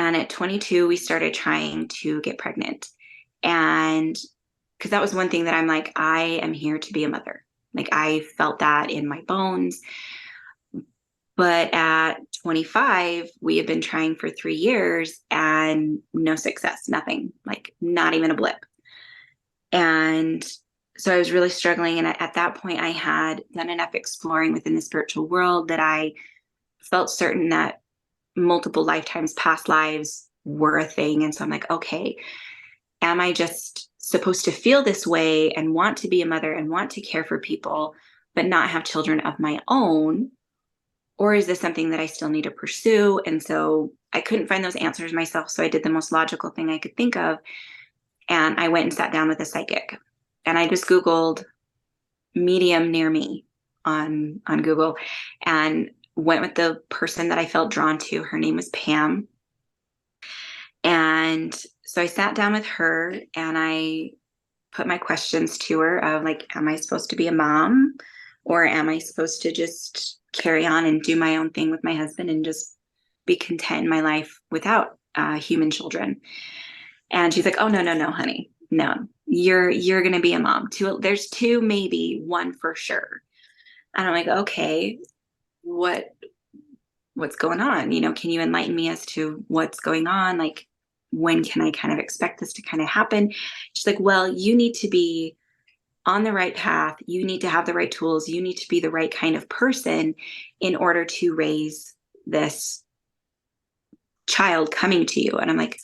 And at 22, we started trying to get pregnant. And because that was one thing that I'm like, I am here to be a mother. Like I felt that in my bones. But at 25, we had been trying for 3 years and no success, nothing, like not even a blip. And so I was really struggling. And at that point, I had done enough exploring within the spiritual world that I felt certain that multiple lifetimes, past lives were a thing. And so I'm like, okay, am I just supposed to feel this way and want to be a mother and want to care for people, but not have children of my own? Or is this something that I still need to pursue? And so I couldn't find those answers myself. So I did the most logical thing I could think of. And I went and sat down with a psychic. And I just Googled medium near me on Google and went with the person that I felt drawn to. Her name was Pam. And so I sat down with her and I put my questions to her of like, am I supposed to be a mom? Or am I supposed to just carry on and do my own thing with my husband and just be content in my life without human children? And she's like, oh, no, honey. No, you're going to be a mom. There's two, maybe one for sure. And I'm like, okay, what's going on? Can you enlighten me as to what's going on? Like, when can I kind of expect this to kind of happen? She's like, well, you need to be on the right path. You need to have the right tools. You need to be the right kind of person in order to raise this child coming to you. And I'm like,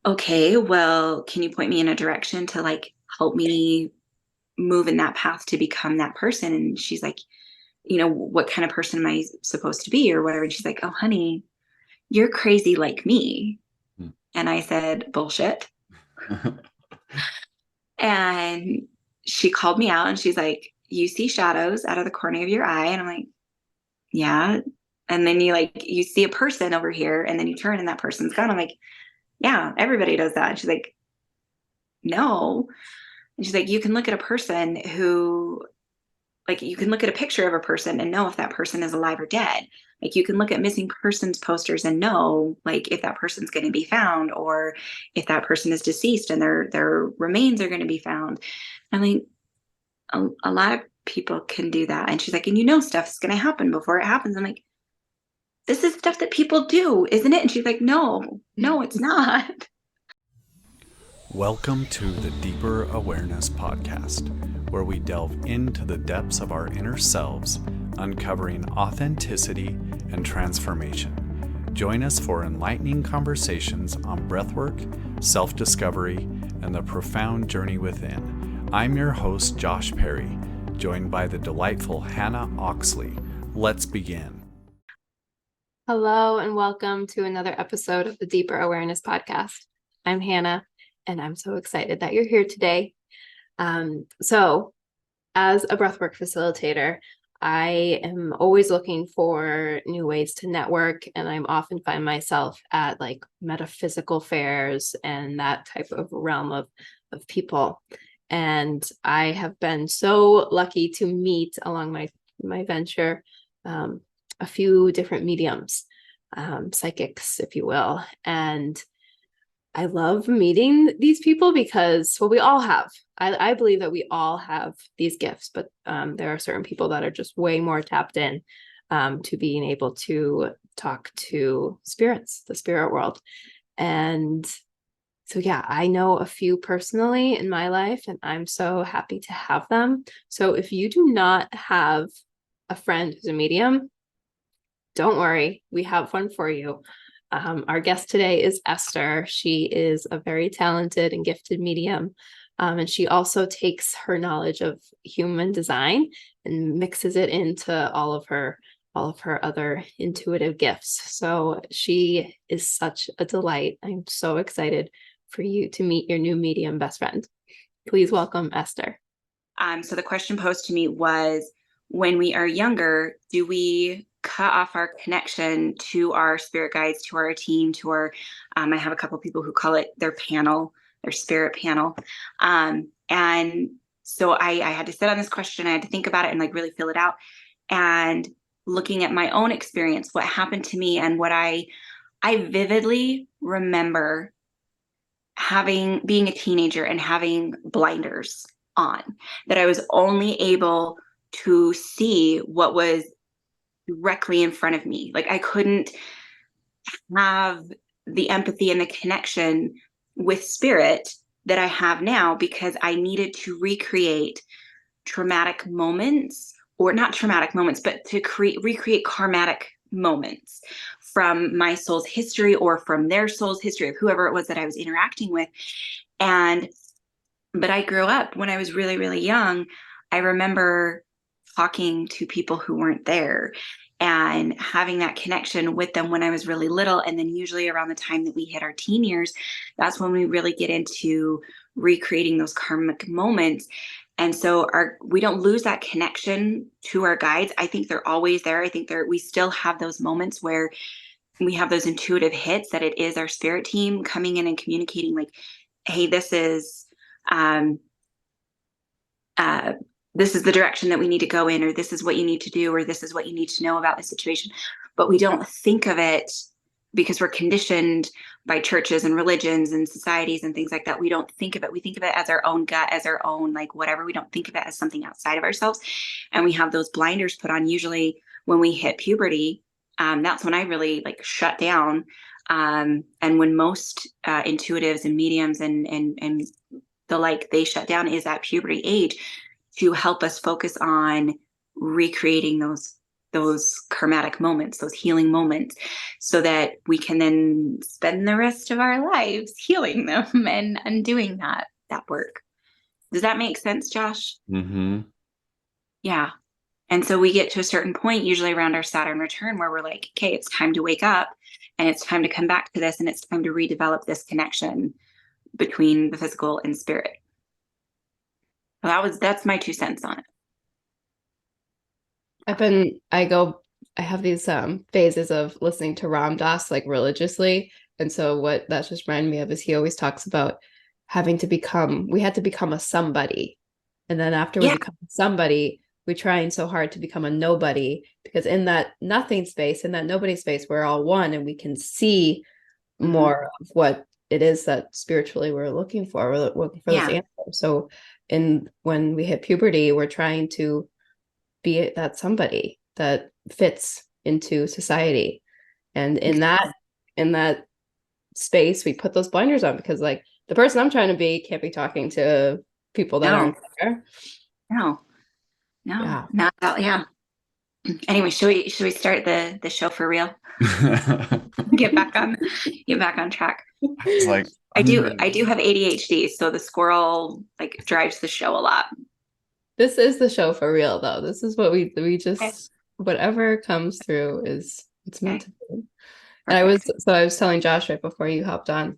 okay, well, can you point me in a direction to like help me move in that path to become that person? And she's like, what kind of person am I supposed to be or whatever? And she's like, oh, honey, you're crazy like me. And I said, bullshit. And she called me out and she's like, you see shadows out of the corner of your eye. And I'm like, yeah. And then you see a person over here and then you turn and that person's gone. I'm like, yeah, everybody does that. And she's like, no. And she's like, you can look at a person who, like, you can look at a picture of a person and know if that person is alive or dead. Like, you can look at missing persons posters and know, like, if that person's going to be found or if that person is deceased and their remains are going to be found. I mean, a lot of people can do that. And she's like, and stuff's going to happen before it happens. I'm like, this is stuff that people do, isn't it? And she's like, no, it's not. Welcome to the Deeper Awareness Podcast, where we delve into the depths of our inner selves, uncovering authenticity and transformation. Join us for enlightening conversations on breathwork, self-discovery, and the profound journey within. I'm your host, Josh Perry, joined by the delightful Hannah Oxley. Let's begin. Hello, and welcome to another episode of the Deeper Awareness Podcast. I'm Hannah, and I'm so excited that you're here today. So as a breathwork facilitator, I am always looking for new ways to network, and I'm often find myself at like metaphysical fairs and that type of realm of people. And I have been so lucky to meet along my venture a few different mediums, psychics, if you will. And I love meeting these people because, well, we all have, I believe that we all have these gifts, but there are certain people that are just way more tapped in to being able to talk to spirits, the spirit world. And so, yeah, I know a few personally in my life, and I'm so happy to have them. So if you do not have a friend who's a medium, don't worry, we have one for you. Our guest today is Esther. She is a very talented and gifted medium. And she also takes her knowledge of human design and mixes it into all of her other intuitive gifts. So she is such a delight. I'm so excited for you to meet your new medium best friend. Please welcome Esther. So the question posed to me was, when we are younger, do we cut off our connection to our spirit guides, to our team, to our, I have a couple people who call it their panel, their spirit panel. And so I had to sit on this question. I had to think about it and like really fill it out. And looking at my own experience, what happened to me and what I I vividly remember being a teenager and having blinders on, that I was only able to see what was directly in front of me. Like I couldn't have the empathy and the connection with spirit that I have now, because I needed to recreate traumatic moments, or not traumatic moments, but to recreate karmatic moments from my soul's history or from their soul's history of whoever it was that I was interacting with. And but I grew up when I was really, really young. I remember talking to people who weren't there and having that connection with them when I was really little. And then usually around the time that we hit our teen years, that's when we really get into recreating those karmic moments. And so we don't lose that connection to our guides. I think they're always there. I think we still have those moments where we have those intuitive hits that it is our spirit team coming in and communicating like, hey, um, uh, this is the direction that we need to go in, or this is what you need to do, or this is what you need to know about the situation. But we don't think of it, because we're conditioned by churches and religions and societies and things like that. We don't think of it. We think of it as our own gut, as our own, like whatever. We don't think of it as something outside of ourselves. And we have those blinders put on usually when we hit puberty. That's when I really like shut down. And when most intuitives and mediums and the like, they shut down is at puberty age, to help us focus on recreating those karmatic moments, those healing moments, so that we can then spend the rest of our lives healing them and doing that work. Does that make sense, Josh? Mm-hmm. Yeah. And so we get to a certain point, usually around our Saturn return, where we're like, okay, it's time to wake up, and it's time to come back to this, and it's time to redevelop this connection between the physical and spirit. Well, that's my 2 cents on it. I have these phases of listening to Ram Dass like religiously. And so what that just reminded me of is he always talks about we had to become a somebody. And then after we become somebody, we trying so hard to become a nobody, because in that nothing space, in that nobody space, we're all one, and we can see more of what it is that spiritually we're looking for. We're looking for those answers. So when we hit puberty, we're trying to be that somebody that fits into society. And in that space, we put those blinders on, because like the person I'm trying to be can't be talking to people that aren't there. No. Yeah. Not about, yeah. Anyway, should we start the show for real? Get back on track. It's like I do have ADHD, so the squirrel like drives the show a lot. This is the show for real, though. This is what we just whatever comes through it's meant to be. And I was telling Josh right before you hopped on.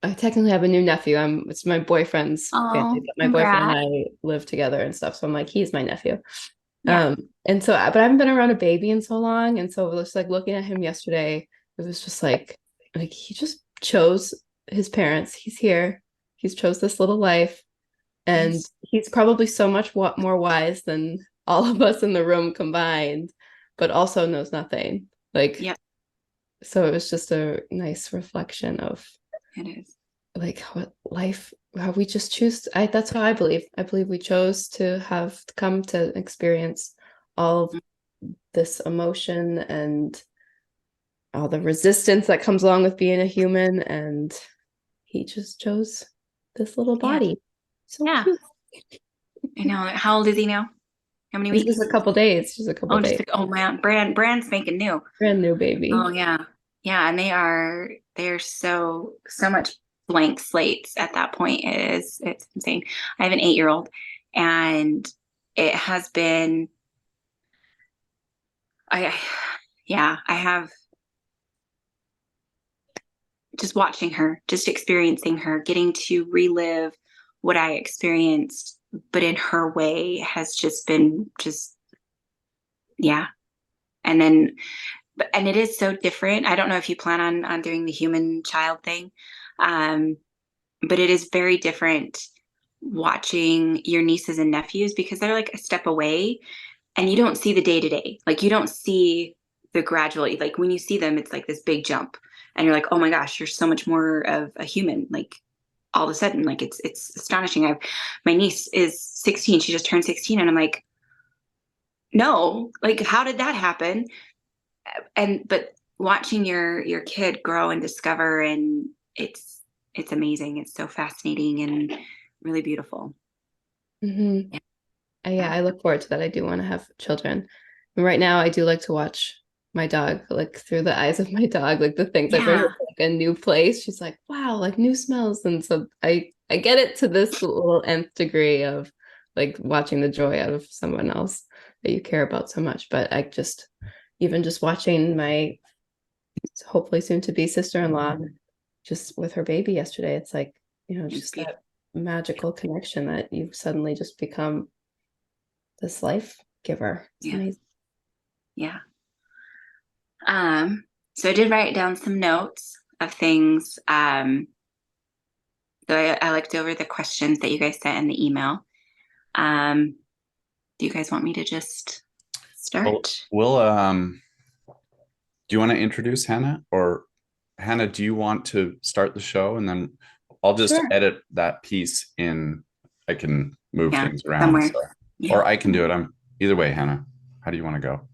I technically have a new nephew. It's my boyfriend's family, but my boyfriend and I live together and stuff. So I'm like, he's my nephew. Yeah. And so, but I haven't been around a baby in so long. And so it was like looking at him yesterday, it was just like he just chose his parents. He's here. He's chose this little life. And he's probably so much more wise than all of us in the room combined, but also knows nothing. Like, so it was just a nice reflection of it is like what life, how we just choose. That's how I believe. I believe we chose to have come to experience all of this emotion and all the resistance that comes along with being a human. And he just chose this little body. So cute. I know. How old is he now? How many weeks? Just a couple days. Days. Man, Brand's making new. Brand new baby. Oh yeah. Yeah. And they're so much blank slates at that point. It's insane. I have an 8-year-old, and it has been, I have just watching her, just experiencing her, getting to relive what I experienced, but in her way, has just been and it is so different. I don't know if you plan on doing the human child thing, but it is very different watching your nieces and nephews, because they're like a step away, and you don't see the day to day. Like you don't see the gradual, like when you see them, it's like this big jump, and you're like, oh my gosh, you're so much more of a human. Like all of a sudden, like it's astonishing. I've my niece is 16; she just turned 16, and I'm like, no, like how did that happen? And but watching your kid grow and discover, and it's amazing. It's so fascinating and really beautiful. Mm-hmm. Yeah. Yeah, I look forward to that. I do want to have children. And right now, I do like to watch my dog, like through the eyes of my dog, like the things I bring her Yeah. to like a new place. She's like, wow, like new smells. And so I get it to this little nth degree of like watching the joy out of someone else that you care about so much. But I just, even just watching my hopefully soon to be sister-in-law just with her baby yesterday, it's like, just that magical connection that you've suddenly just become this life giver. It's Yeah. amazing. Yeah. So I did write down some notes of things. So I looked over the questions that you guys sent in the email. Um, do you guys want me to just Well, start? do you want to introduce Hannah, or Hannah, do you want to start the show and then I'll just Sure. edit that piece in. I can move Yeah, things around. somewhere. So, Yeah. or I can do it. I'm either way, Hannah. How do you want to go?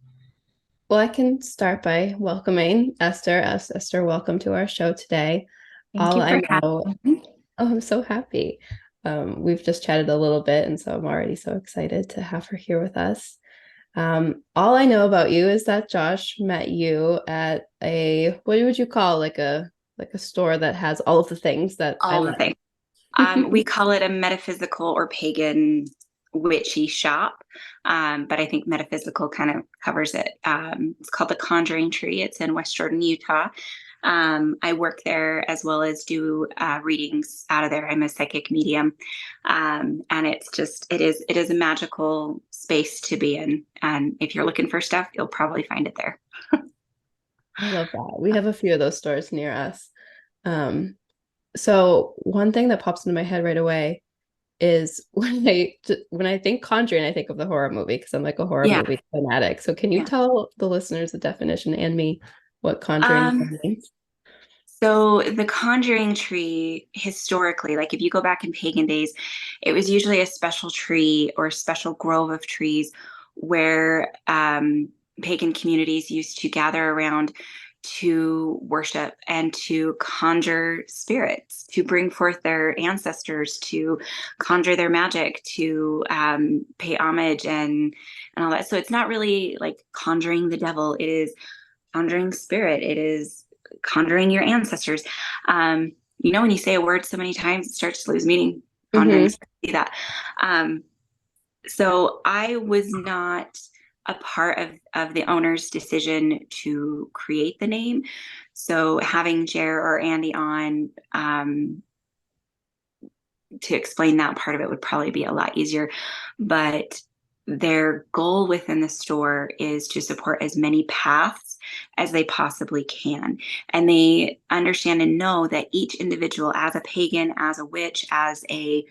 Well, I can start by welcoming Esther. Esther, welcome to our show today. Thank All you I for know, having me. oh, I'm so happy. We've just chatted a little bit, and so I'm already so excited to have her here with us. All I know about you is that Josh met you at what would you call like a store that has all of the things that I All the love. things. We call it a metaphysical or pagan witchy shop, but I think metaphysical kind of covers it. It's called the Conjuring Tree. It's in West Jordan, Utah. I work there as well as do readings out of there. I'm a psychic medium, and it is a magical space to be in. And if you're looking for stuff, you'll probably find it there. I love that. We have a few of those stores near us. Um, so one thing that pops into my head right away is when I think Conjuring, I think of the horror movie because I'm like a horror Yeah, movie fanatic. So can you yeah. tell the listeners the definition and me what Conjuring Um, means? So the conjuring tree, historically, like if you go back in pagan days, it was usually a special tree or a special grove of trees where pagan communities used to gather around to worship and to conjure spirits, to bring forth their ancestors, to conjure their magic, to pay homage and all that. So it's not really like conjuring the devil. It is conjuring spirit. It is conjuring your ancestors. When you say a word so many times, it starts to lose meaning. Conjuring, Mm-hmm. see that. Um, so I was not a part of the owner's decision to create the name. So having Jer or Andy on to explain that part of it would probably be a lot easier. But their goal within the store is to support as many paths as they possibly can. And they understand and know that each individual, as a pagan, as a witch, as a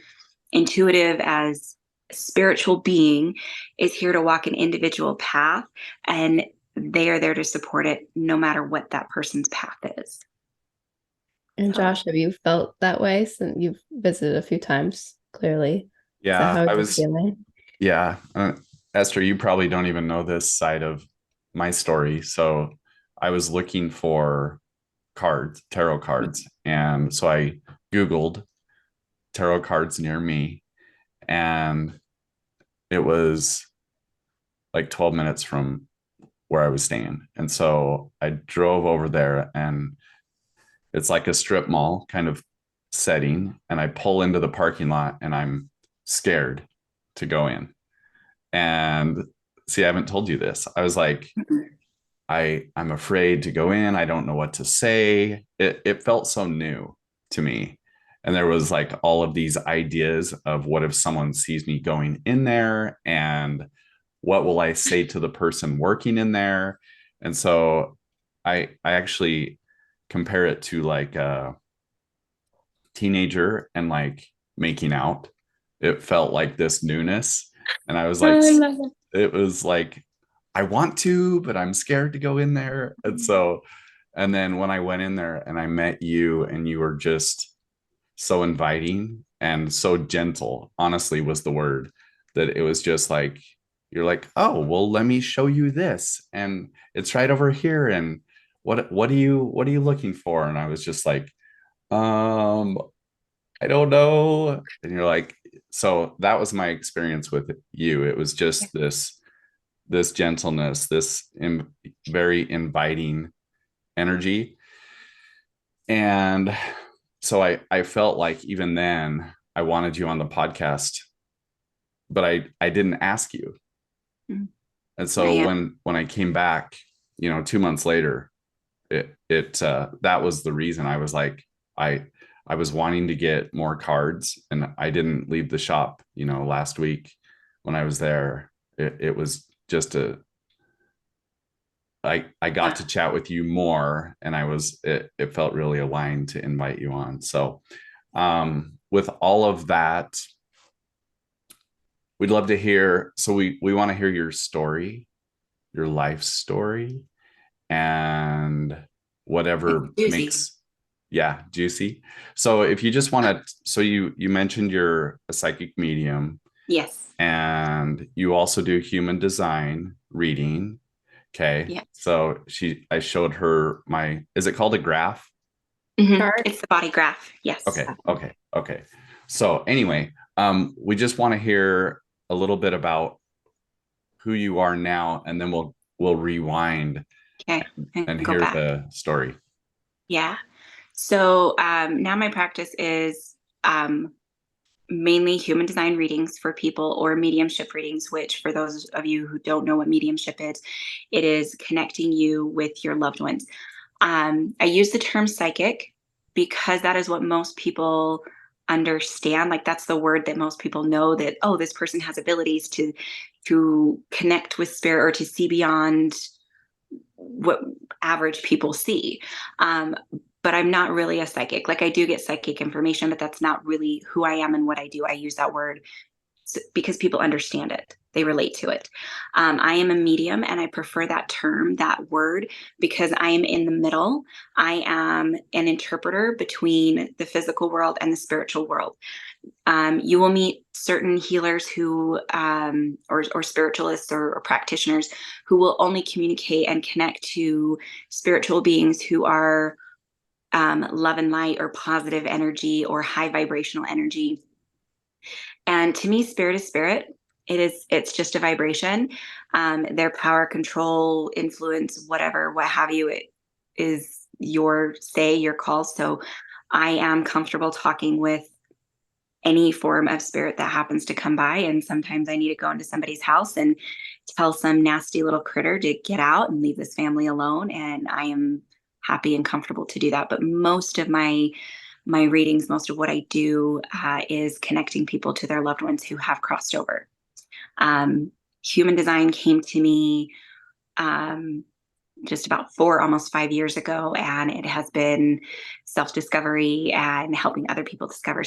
intuitive, as a spiritual being, is here to walk an individual path. And they are there to support it no matter what that person's path is. And So Josh, have you felt that way since you've visited a few times? Clearly, is that Yeah, how you're feeling? yeah. Esther, you probably don't even know this side of my story. So I was looking for tarot cards. And so I Googled tarot cards near me, and it was like 12 minutes from where I was staying. And so I drove over there, and it's like a strip mall kind of setting. And I pull into the parking lot and I'm scared to go in. And see, I haven't told you this. I was like, I'm afraid to go in. I don't know what to say. It felt so new to me. And there was like all of these ideas of what if someone sees me going in there, and what will I say to the person working in there? And so I actually compare it to like a teenager and like making out. It felt like this newness. And I was like, I love it. it was like I want to, but I'm scared to go in there. And so, and then when I went in there and I met you, and you were just so inviting and so gentle, honestly, was the word, that it was just like, you're like, oh, well, let me show you this. And it's right over here. And what are you looking for? And I was just like, um, I don't know. And you're like, so that was my experience with you. It was Yeah. just this gentleness, very inviting energy. And so I felt like even then I wanted you on the podcast, but I didn't ask you. Mm. And Yeah, so yeah. when I came back, 2 months later, it that was the reason. I was like, I was wanting to get more cards, and I didn't leave the shop, last week when I was there. It was just I got Yeah. to chat with you more, and it felt really aligned to invite you on. So with all of that, we'd love to hear. So we want to hear your story, your life story, and It's whatever juicy. makes, yeah, juicy. So if you just want to, so you mentioned you're a psychic medium, Yes. and you also do human design reading. Okay. Yes. So I showed her is it called a graph? Chart. It's the body graph. Yes. Okay. So anyway, we just want to hear a little bit about who you are now, and then we'll rewind Okay. And and go hear back. the story. Yeah. So now my practice is mainly human design readings for people, or mediumship readings, which, for those of you who don't know what mediumship is, it is connecting you with your loved ones. I use the term psychic because that is what most people understand. Like, that's the word that most people know, that, oh, this person has abilities to connect with spirit or to see beyond what average people see. Um, but I'm not really a psychic. Like, I do get psychic information, but that's not really who I am and what I do. I use that word because people understand it. They relate to it. I am a medium, and I prefer that term, that word, because I am in the middle. I am an interpreter between the physical world and the spiritual world. You will meet certain healers who, or spiritualists, or practitioners, who will only communicate and connect to spiritual beings who are love and light, or positive energy, or high vibrational energy. And to me, spirit is spirit. It's just a vibration. Their power, control, influence, whatever, what have you, it is your say, your call. So I am comfortable talking with any form of spirit that happens to come by. And sometimes I need to go into somebody's house and tell some nasty little critter to get out and leave this family alone. And I am happy and comfortable to do that. But most of my readings, most of what I do, is connecting people to their loved ones who have crossed over. Human design came to me um, just about 4, almost 5 years ago, and it has been self-discovery and helping other people discover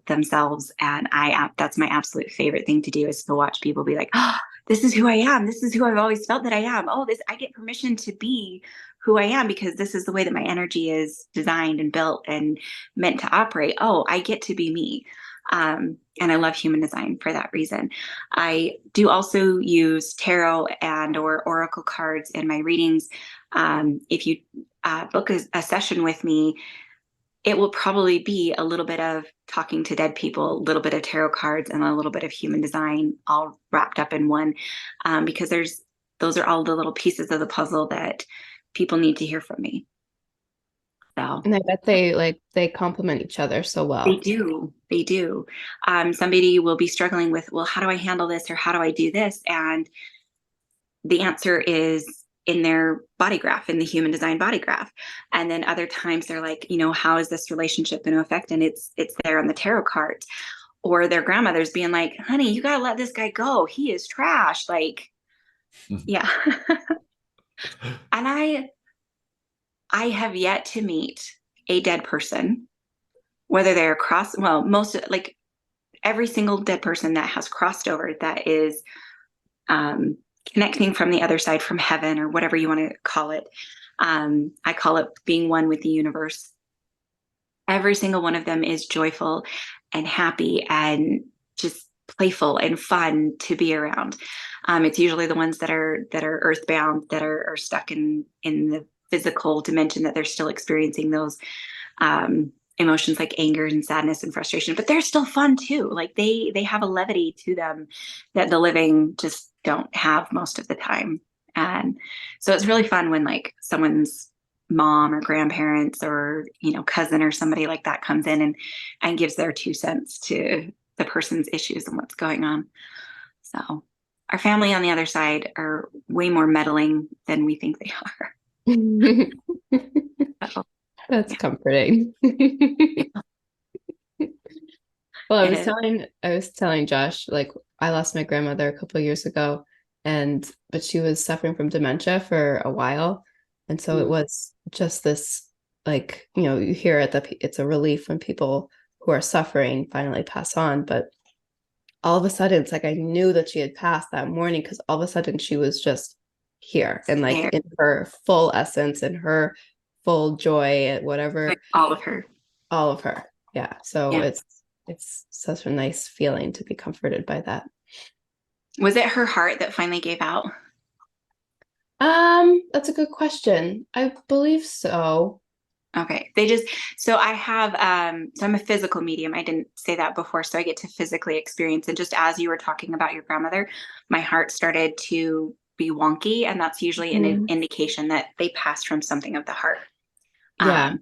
themselves. And that's my absolute favorite thing to do, is to watch people be like, oh, this is who I am. This is who I've always felt that I am. Oh, this, I get permission to be who I am because this is the way that my energy is designed and built and meant to operate. Oh, I get to be me. And I love human design for that reason. I do also use tarot and or oracle cards in my readings. If you book a session with me, it will probably be a little bit of talking to dead people, a little bit of tarot cards, and a little bit of human design, all wrapped up in one, because those are all the little pieces of the puzzle that people need to hear from me. So And I bet they complement each other so they well. do. They do. Somebody will be struggling with, well, how do I handle this, or how do I do this? And the answer is in their body graph, in the human design body graph. And then other times they're like, how is this relationship going to affect? And it's there on the tarot cards. Or their grandmother's being like, honey, you got to let this guy go. He is trash. Like, yeah. And I have yet to meet a dead person, whether they're like every single dead person that has crossed over, that is connecting from the other side, from heaven, or whatever you want to call it. I call it being one with the universe. Every single one of them is joyful and happy and just playful and fun to be around. It's usually the ones that are earthbound, that are stuck in the physical dimension, that they're still experiencing those emotions like anger and sadness and frustration, but they're still fun too. Like they have a levity to them that the living just don't have most of the time. And so it's really fun when like someone's mom or grandparents or cousin or somebody like that comes in and gives their 2 cents to the person's issues and what's going on. So our family on the other side are way more meddling than we think they are. So, That's yeah. comforting. Well, It is. I was telling Josh, like I lost my grandmother a couple of years ago, but she was suffering from dementia for a while. And so it was just this, like, you hear it's a relief when people who are suffering finally pass on. But all of a sudden, it's like I knew that she had passed that morning, because all of a sudden she was just here and like There. in her full essence and her full joy at whatever, Like all of her. all of her. Yeah. So Yeah. it's such a nice feeling to be comforted by that. Was it her heart that finally gave out? That's a good question. I believe so. Okay. So I have, so I'm a physical medium. I didn't say that before. So I get to physically experience. And just as you were talking about your grandmother, my heart started to be wonky. And that's usually an indication that they passed from something of the heart. Yeah.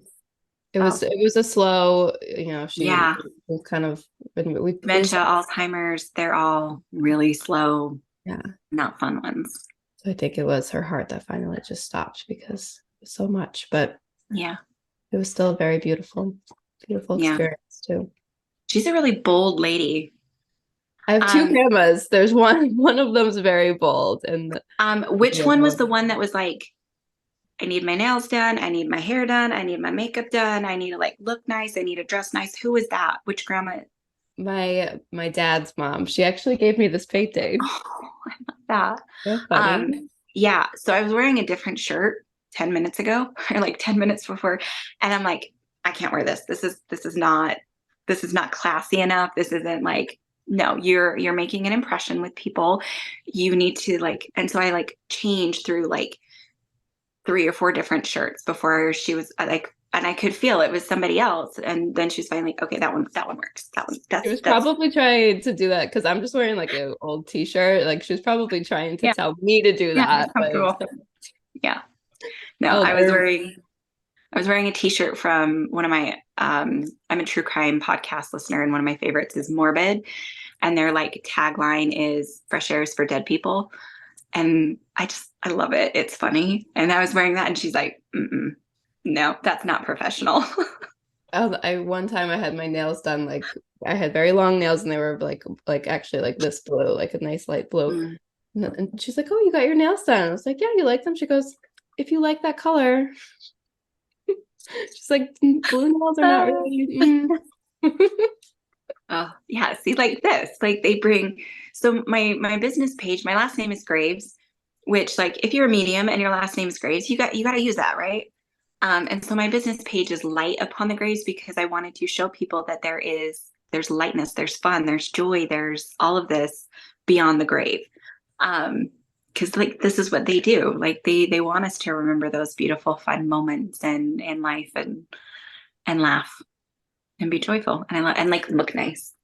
It So, was a slow, she yeah. was kind of we Dementia, Alzheimer's, they're all really slow, yeah. not fun ones. So I think it was her heart that finally just stopped because it was so much, but Yeah. it was still a very beautiful Yeah. experience too. She's a really bold lady. I have two grandmas. There's one of them's very bold, and Which one was the one that was like, I need my nails done, I need my hair done, I need my makeup done, I need to like look nice, I need to dress nice? Who was that? Which grandma? my dad's mom. She actually gave me this painting. Oh, I love that. So funny. Yeah. So I was wearing a different shirt 10 minutes ago, or like 10 minutes before, and I'm like, I can't wear this. This is not classy enough. This isn't like, no, you're making an impression with people. You need to like, and so I like changed through like 3 or 4 different shirts before she was like, and I could feel it was somebody else. And then she's finally like, okay, that one works. That one, She was that's probably trying to do that because I'm just wearing like an old t-shirt. Like she was probably trying to yeah, tell me to do yeah, that. But comfortable. Yeah. No, oh, I was wearing a t-shirt from one of my, I'm a true crime podcast listener, and one of my favorites is Morbid. And their like tagline is fresh air is for dead people. And I love it. It's funny. And I was wearing that and she's like, no, that's not professional. one time I had my nails done, like I had very long nails and they were like actually like this blue, like a nice light blue. And she's like, oh, you got your nails done. I was like, yeah, you like them? She goes, if you like that color. She's like, blue nails are not really. Oh, yeah. See, like this, like they bring, so my business page, my last name is Graves, which like if you're a medium and your last name is Graves, you got to use that, right? And so my business page is light upon the graves because I wanted to show people that there's lightness, there's fun, there's joy, there's all of this beyond the grave. Because like this is what they do. Like they want us to remember those beautiful, fun moments and in life and laugh and be joyful and like look nice.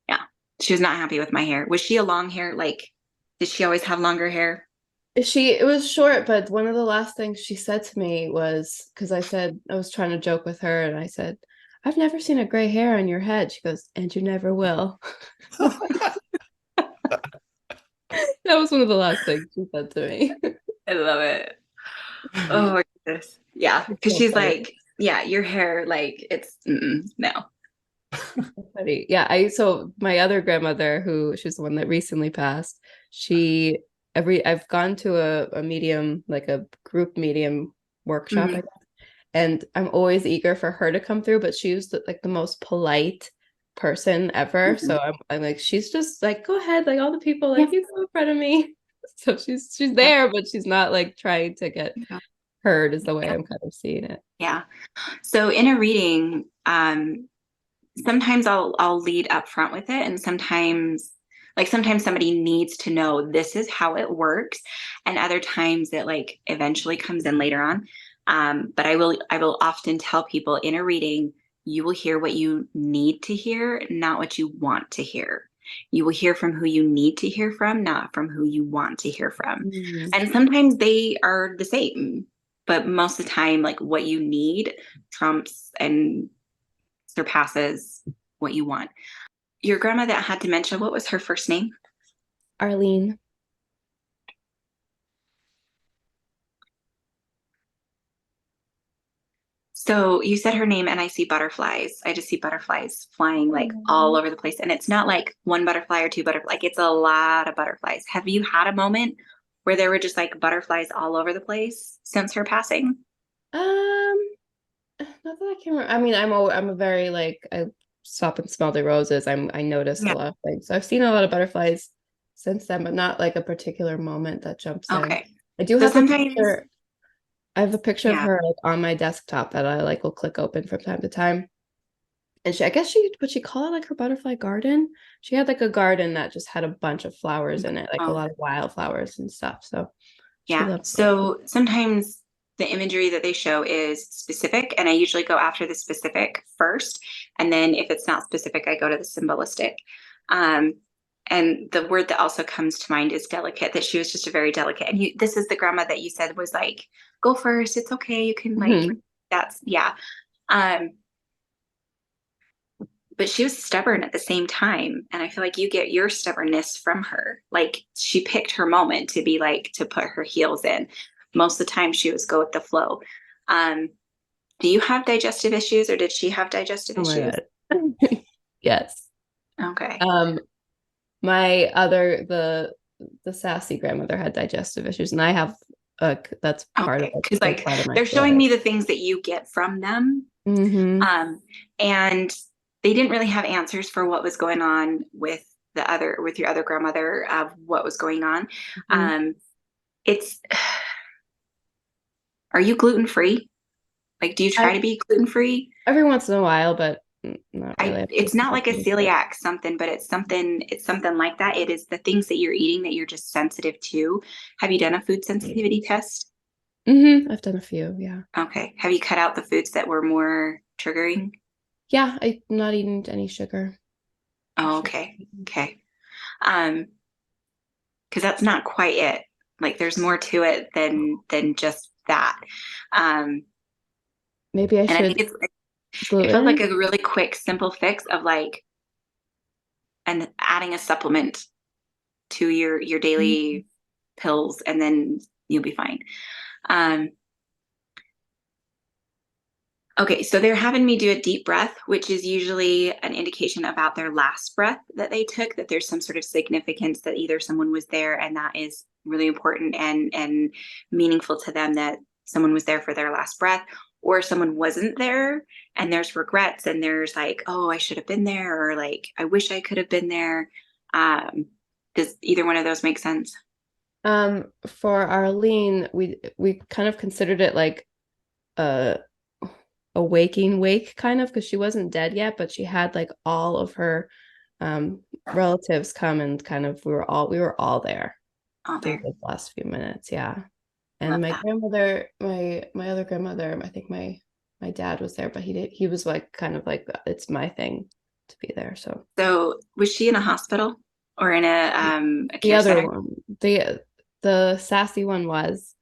Yeah. She was not happy with my hair. Was she a long hair? Like, did she always have longer hair? It was short, but one of the last things she said to me was, because I was trying to joke with her and I said, I've never seen a gray hair on your head. She goes, and you never will. That was one of the last things she said to me. I love it. Oh my goodness. Yeah. Because So she's funny. like, yeah, your hair, like it's no. Funny. Yeah, so my other grandmother, who she's the one that recently passed, I've gone to a medium, like a group medium workshop, I guess, and I'm always eager for her to come through, but she was like the most polite person ever. So I'm like, she's just like, go ahead, like all the people, like you go in front of me. So she's there, but she's not like trying to get Yeah. heard is the way I'm kind of seeing it. Yeah. So in a reading, sometimes I'll lead up front with it, and sometimes somebody needs to know this is how it works, and other times it like eventually comes in later on. But I will often tell people in a reading, you will hear what you need to hear, not what you want to hear. You will hear from who you need to hear from, not from who you want to hear from. Mhm. And sometimes they are the same, but most of the time, like what you need trumps and surpasses what you want. Your grandma that had dementia, what was her first name? Arlene. So you said her name, and I see butterflies. I just see butterflies flying like all Aw. over the place. And it's not like one butterfly or two butterflies, like it's a lot of butterflies. Have you had a moment where there were just like butterflies all over the place since her passing? Um, not that I can remember. I mean, I'm a very like I stop and smell the roses. I notice a Yeah. lot of things. So I've seen a lot of butterflies since then, but not like a particular moment that jumps in. Okay. I do So have a sometimes, picture. I have a picture of yeah. her like on my desktop that I like will click open from time to time. And I guess she would she call it like her butterfly garden? She had like a garden that just had a bunch of flowers in it, like a Oh, lot of wildflowers and stuff. So she yeah. loved it. So sometimes the imagery that they show is specific, and I usually go after the specific first. And then if it's not specific, I go to the symbolistic. Um, and the word that also comes to mind is delicate, that she was just a very delicate. And this is the grandma that you said was like, go first. It's okay. You can like, Mhm. that's, yeah. Um, but she was stubborn at the same time. And I feel like you get your stubbornness from her. Like she picked her moment to be like, to put her heels in. Most of the time she was go with the flow. Um, do you have digestive issues, or did she have digestive Oh my issues? God. Yes. Okay. Um, my other the sassy grandmother had digestive issues, and I have that's part of Okay. a Because big like part of my they're showing story. me the things that you get from them. Mm-hmm. And they didn't really have answers for what was going on with your other grandmother, of what was going on. Mm-hmm. Um, it's Are you gluten free? Like, do you I try to be gluten free? every once in a while, but not really. It's not like a celiac something, but it's something like that. It is the things that you're eating that you're just sensitive to. Have you done a food sensitivity test? Mm-hmm. I've done a few, yeah. Okay. Have you cut out the foods that were more triggering? Yeah, I'm not eating any sugar. Oh, Sugar. okay. Okay. Um, because that's not quite it. Like there's more to it than just that. Um, Maybe I and I should think it feels like gluten. a really quick, simple fix of like and adding a supplement to your Mhm. daily pills, and then you'll be fine. Um, okay, so they're having me do a deep breath, which is usually an indication about their last breath that they took, that there's some sort of significance that either someone was there and that is really important and meaningful to them, that someone was there for their last breath, or someone wasn't there and there's regrets and there's like, oh, I should have been there, or like, I wish I could have been there. Um, does either one of those make sense? For Arlene, we kind of considered it like a a waking wake kind of because she wasn't dead yet, but she had like all of her relatives come and kind of we were all there Oh, through there. the last few minutes, yeah. And Love my that. grandmother, my other grandmother, I think my dad was there, but he was like kind of like it's my thing to be there. So So was she in a hospital or in a the care other center? one, the sassy one was,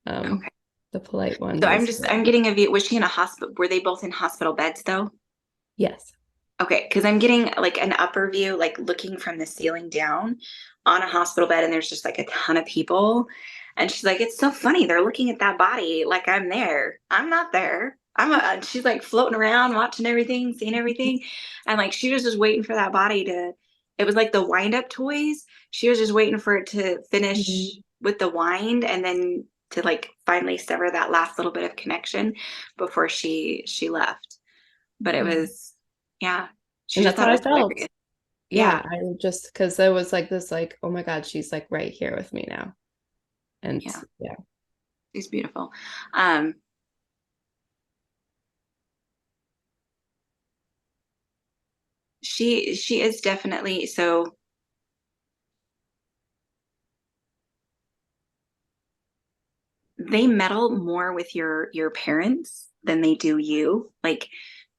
um, Okay. the polite one So was, I'm getting a view. Was she in a hospital? Were they both in hospital beds though? yes. Okay, because I'm getting like an upper view, like looking from the ceiling down on a hospital bed, and there's just like a ton of people. And she's like, it's so funny. They're looking at that body like I'm there. I'm not there. She's like floating around, watching everything, seeing everything. And like she was just waiting for that body to, it was like the wind up toys. She was just waiting for it to finish Mhm. with the wind, and then to like finally sever that last little bit of connection before she left. But it Yeah. was, yeah, she And just that's thought how it I was felt. hilarious. yeah, I just because there was like this, like, oh my God, she's like right here with me now. And Yeah, yeah. she's beautiful. Um, she is definitely so. They meddle more with your parents than they do you. Like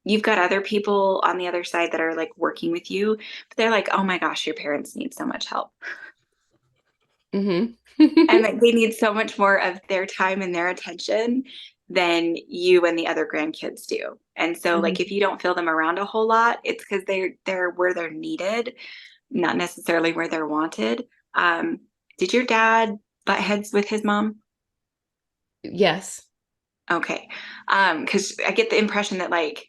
you've got other people on the other side that are like working with you, but they're like, oh my gosh, your parents need so much help. Hmm. And like they need so much more of their time and their attention than you and the other grandkids do. And so like if you don't feel them around a whole lot, it's because they're where they're needed, not necessarily where they're wanted. Um, did your dad butt heads with his mom? Yes. Okay. Because I get the impression that like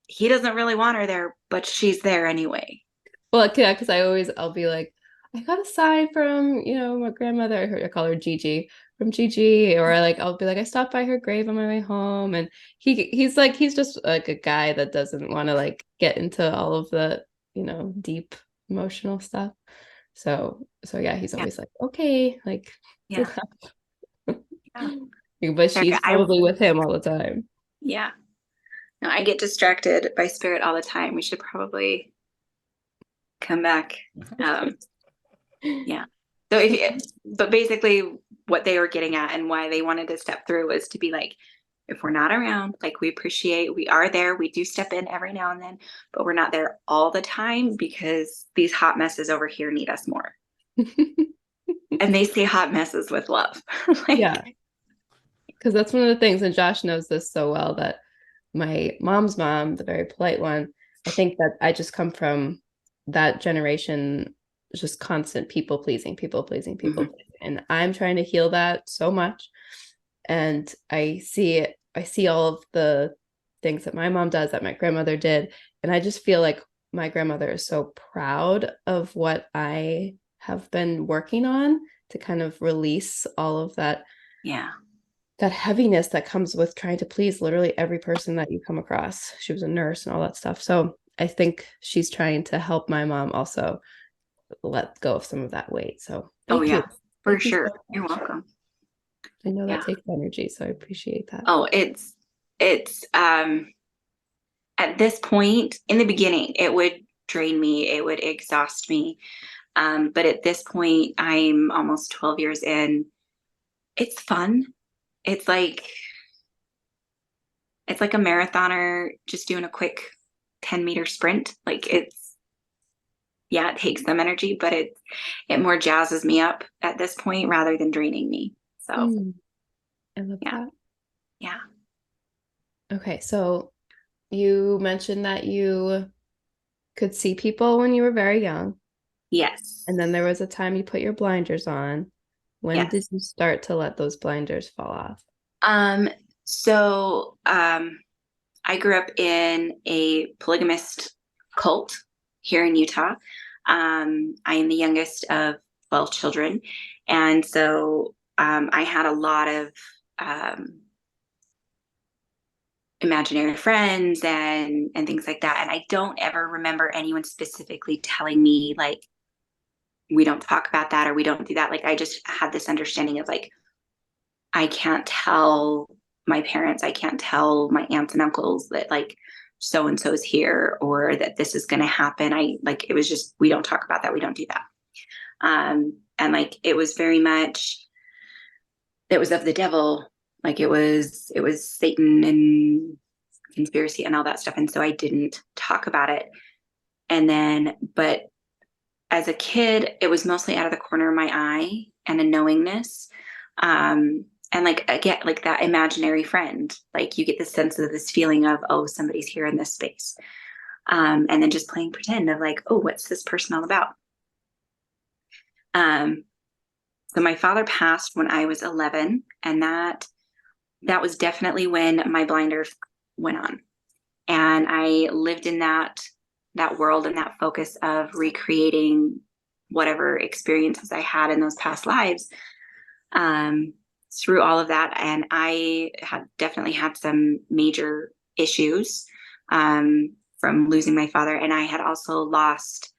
he doesn't really want her there, but she's there anyway. Well, yeah, because I'll be like, I got a sign from, my grandmother. I call her Gigi, from Gigi, or like I'll be like, I stopped by her grave on my way home, and he's just like a guy that doesn't want to like get into all of the, deep emotional stuff. So yeah, he's Yeah, always like, okay, like, yeah, yeah. but Sorry, she's probably with him all the time. yeah. No, I get distracted by spirit all the time. We should probably come back. Um, yeah. So but basically what they were getting at and why they wanted to step through was to be like, if we're not around, like we are there. We do step in every now and then, but we're not there all the time because these hot messes over here need us more. And they say hot messes with love. Yeah, Like, because that's one of the things, and Josh knows this so well, that my mom's mom, the very polite one, I think that I just come from that generation, just constant people pleasing, people pleasing, people mhm, pleasing. And I'm trying to heal that so much. And I see all of the things that my mom does, that my grandmother did. And I just feel like my grandmother is so proud of what I have been working on to kind of release all of yeah. that heaviness that comes with trying to please literally every person that you come across. She was a nurse and all that stuff. So I think she's trying to help my mom also let go of some of that weight. So Oh thank you. yeah, for Thank you sure. so You're much. welcome. I know that Yeah. takes energy, so I appreciate that. Oh, it's at this point in the beginning, it would drain me, it would exhaust me. But at this point, I'm almost 12 years in. It's fun. It's like it's like a marathoner just doing a quick 10-meter sprint. Like it's yeah, it takes some energy, but it more jazzes me up at this point rather than draining me. So Mm, I love yeah, that. yeah. Okay, so you mentioned that you could see people when you were very young, Yes. and then there was a time you put your blinders on. When did Yes. you start to let those blinders fall off? Um, so I grew up in a polygamist cult here in Utah. I am the youngest of 12 children. And so I had a lot of um, imaginary friends and things like that. And I don't ever remember anyone specifically telling me, like, we don't talk about that or we don't do that. Like, I just had this understanding of, like, I can't tell my parents, I can't tell my aunts and uncles that like so and so's here or that this is going to happen. I like it was just we don't talk about that. We don't do that. And like it was very much it was of the devil. Like it was Satan and conspiracy and all that stuff. And so I didn't talk about it. And then, but as a kid, it was mostly out of the corner of my eye and a knowingness. And like again, like that imaginary friend, like you get the sense of this feeling of, oh, somebody's here in this space. And then just playing pretend of like, oh, what's this person all about? Um, so my father passed when I was 11, and that was definitely when my blinders went on. And I lived in that world and that focus of recreating whatever experiences I had in those past lives um, through all of that. And I had definitely had some major issues from losing my father. And I had also lost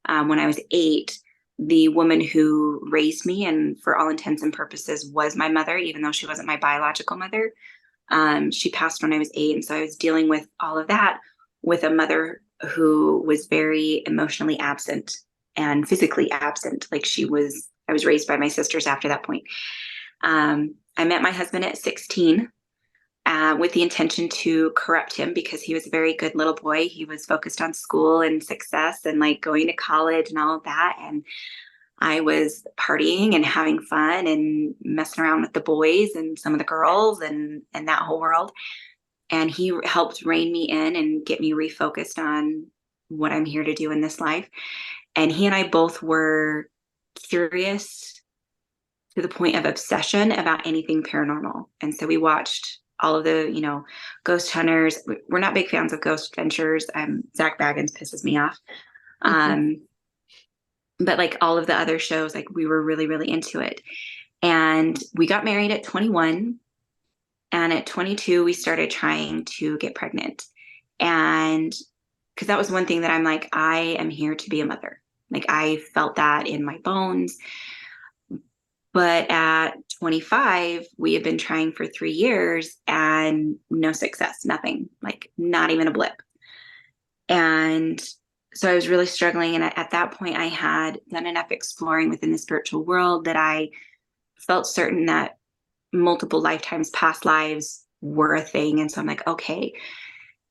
when I was 8, the woman who raised me and for all intents and purposes was my mother, even though she wasn't my biological mother. She passed when I was 8. And so I was dealing with all of that with a mother who was very emotionally absent and physically absent. I was raised by my sisters after that point. I met my husband at 16 with the intention to corrupt him because he was a very good little boy. He was focused on school and success and like going to college and all of that. And I was partying and having fun and messing around with the boys and some of the girls and that whole world. And he helped rein me in and get me refocused on what I'm here to do in this life. And he and I both were curious to the point of obsession about anything paranormal. And so we watched all of the, ghost hunters. We're not big fans of Ghost Adventures. Zach Baggins pisses me off. But like all of the other shows, like we were really, really into it. And we got married at 21. And at 22, we started trying to get pregnant. And because that was one thing that I'm like, I am here to be a mother. Like I felt that in my bones. But at 25, we had been trying for 3 years and no success, nothing, like not even a blip. And so I was really struggling. And at that point, I had done enough exploring within the spiritual world that I felt certain that multiple lifetimes, past lives were a thing. And so I'm like, okay,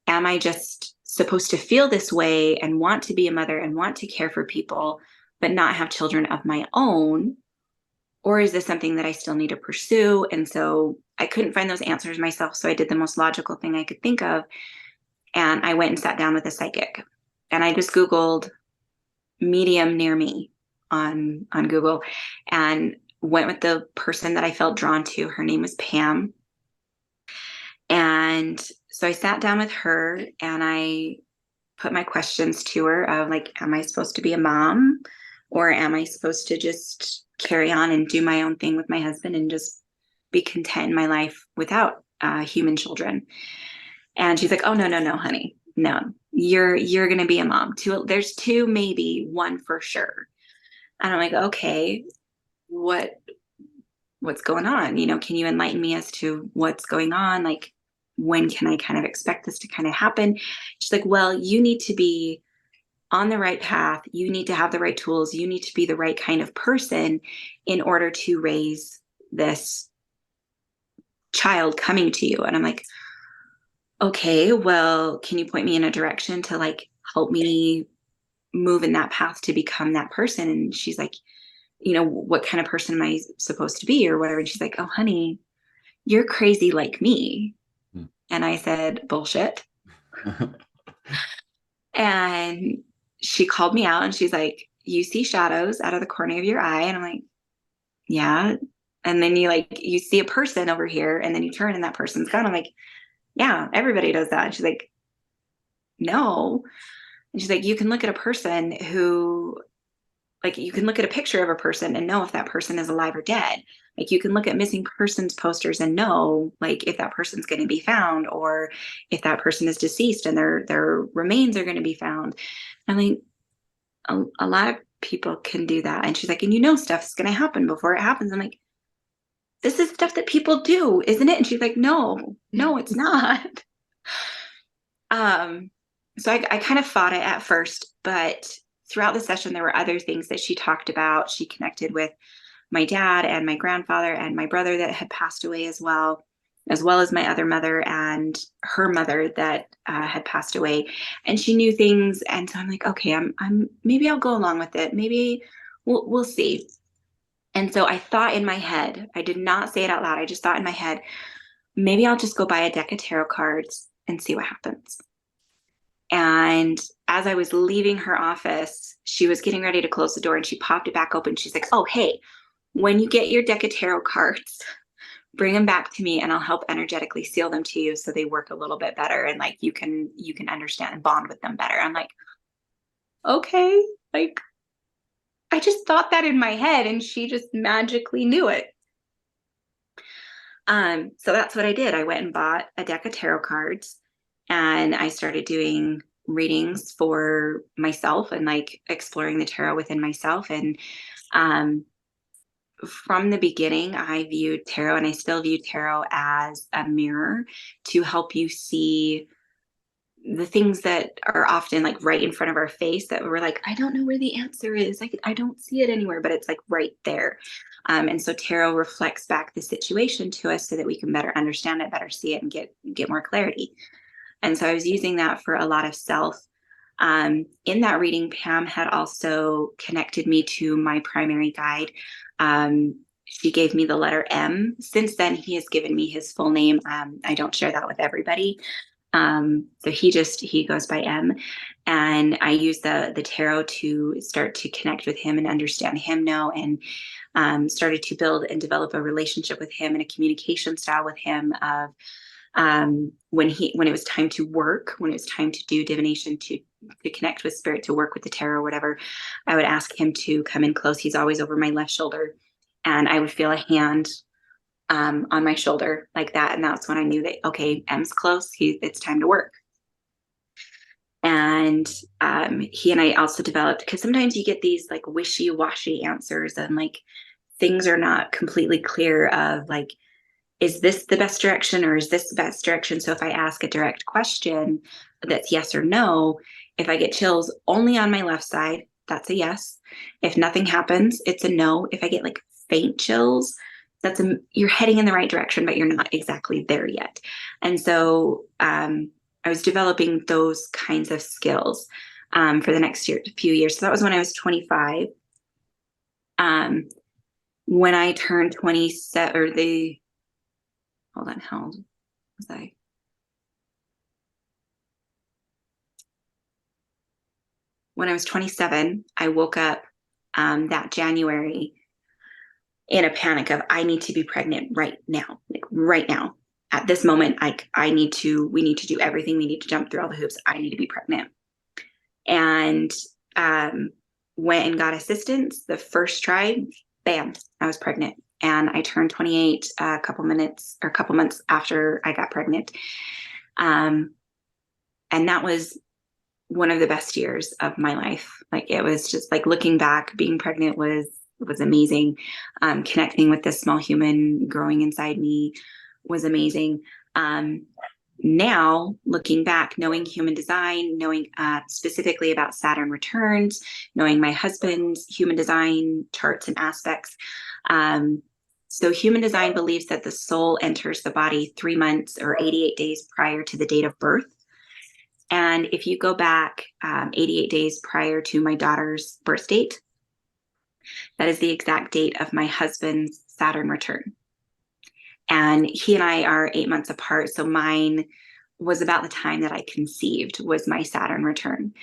am I just supposed to feel this way and want to be a mother and want to care for people, but not have children of my own? Or is this something that I still need to pursue? And so I couldn't find those answers myself. So I did the most logical thing I could think of. And I went and sat down with a psychic. And I just Googled medium near me on Google and went with the person that I felt drawn to. Her name was Pam. And so I sat down with her and I put my questions to her of like, am I supposed to be a mom? Or am I supposed to just carry on and do my own thing with my husband and just be content in my life without human children? And she's like, oh, no, honey. No, you're going to be a mom. There's 2, maybe 1 for sure. And I'm like, okay, what's going on? Can you enlighten me as to what's going on? Like, when can I kind of expect this to kind of happen? She's like, well, you need to be on the right path. You need to have the right tools. You need to be the right kind of person in order to raise this child coming to you. And I'm like, okay, well, can you point me in a direction to like help me move in that path to become that person? And she's like, what kind of person am I supposed to be or whatever? And she's like, oh, honey, you're crazy like me. And I said, bullshit. And she called me out and she's like, you see shadows out of the corner of your eye. And I'm like, yeah. And then you see a person over here and then you turn and that person's gone. I'm like, yeah, everybody does that. And she's like, no. And she's like, you can look at a person who, like, you can look at a picture of a person and know if that person is alive or dead. Like, you can look at missing persons posters and know, like, if that person's going to be found or if that person is deceased and their remains are going to be found. I'm like, a lot of people can do that. And she's like, and stuff's going to happen before it happens. I'm like, this is stuff that people do, isn't it? And she's like, no, it's not. So I kind of fought it at first, but throughout the session, there were other things that she talked about. She connected with my dad and my grandfather and my brother that had passed away as well as my other mother and her mother that had passed away. And she knew things. And so I'm like, okay, I'm maybe I'll go along with it. Maybe we'll see. And so I thought in my head, I did not say it out loud. I just thought in my head, maybe I'll just go buy a deck of tarot cards and see what happens. And as I was leaving her office, she was getting ready to close the door and she popped it back open. She's like, oh, hey, when you get your deck of tarot cards, bring them back to me and I'll help energetically seal them to you so they work a little bit better and like you can understand and bond with them better. I'm like, okay, like I just thought that in my head and she just magically knew it. So that's what I did. I went and bought a deck of tarot cards and I started doing readings for myself and like exploring the tarot within myself. And um, from the beginning, I viewed tarot, and I still view tarot as a mirror to help you see the things that are often like right in front of our face that we're like, I don't know where the answer is. Like, I don't see it anywhere, but it's like right there. And so tarot reflects back the situation to us so that we can better understand it, better see it, and get more clarity. And so I was using that for a lot of self. In that reading, Pam had also connected me to my primary guide. She gave me the letter M. Since then, he has given me his full name. I don't share that with everybody. So he goes by M, and I use the tarot to start to connect with him and understand him now, and started to build and develop a relationship with him and a communication style with him of when it was time to work, when it was time to do divination, to connect with spirit, to work with the tarot or whatever, I would ask him to come in close. He's always over my left shoulder, and I would feel a hand on my shoulder like that. And that's when I knew that, okay, M's close. It's time to work. And he and I also developed, because sometimes you get these like wishy-washy answers, and like things are not completely clear of like, is this the best direction or is this the best direction? So if I ask a direct question that's yes or no, if I get chills only on my left side, that's a yes. If nothing happens, it's a no. If I get like faint chills, you're heading in the right direction, but you're not exactly there yet. And so I was developing those kinds of skills for the next few years. So that was when I was 25. When I turned 27, hold on, how old was I? When I was 27, I woke up that January in a panic of, I need to be pregnant right now, like right now. At this moment, we need to do everything. We need to jump through all the hoops. I need to be pregnant. And went and got assistance. The first try, bam, I was pregnant. And I turned 28 a couple months after I got pregnant. And that was one of the best years of my life. Like, it was just like, looking back, being pregnant was amazing. Connecting with this small human growing inside me was amazing. Now, looking back, knowing human design, knowing specifically about Saturn returns, knowing my husband's human design charts and aspects. So human design believes that the soul enters the body 3 months or 88 days prior to the date of birth. And if you go back 88 days prior to my daughter's birth date, that is the exact date of my husband's Saturn return. And he and I are 8 months apart. So mine was about the time that I conceived, was my Saturn return.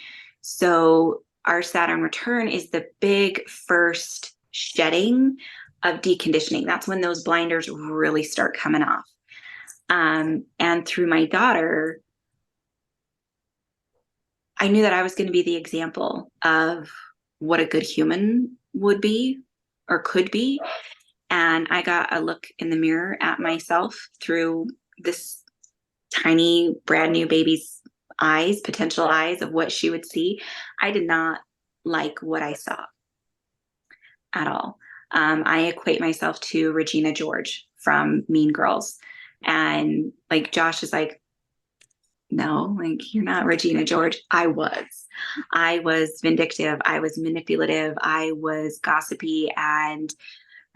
So our Saturn return is the big first shedding of deconditioning. That's when those blinders really start coming off. And through my daughter, I knew that I was going to be the example of what a good human would be or could be. And I got a look in the mirror at myself through this tiny, brand new baby's eyes, potential eyes of what she would see. I did not like what I saw at all. I equate myself to Regina George from Mean Girls. And like, Josh is like, no, like, you're not Regina George. I was vindictive. I was manipulative. I was gossipy and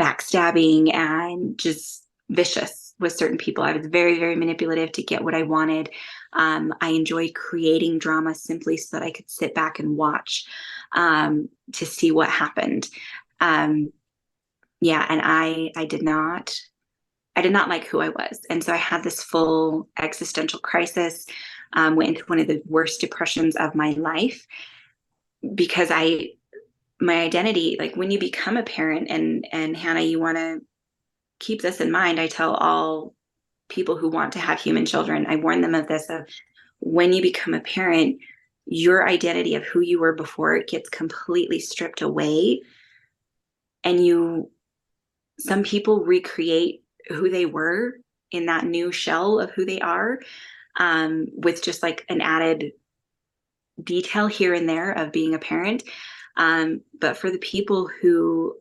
backstabbing and just vicious with certain people. I was very, very manipulative to get what I wanted. I enjoyed creating drama simply so that I could sit back and watch to see what happened. Yeah, and I did not like who I was. And so I had this full existential crisis, went into one of the worst depressions of my life, because my identity, like, when you become a parent, and Hannah, you want to keep this in mind. I tell all people who want to have human children, I warn them of this, of when you become a parent, your identity of who you were before it gets completely stripped away. And some people recreate who they were in that new shell of who they are, with just like an added detail here and there of being a parent. But for the people who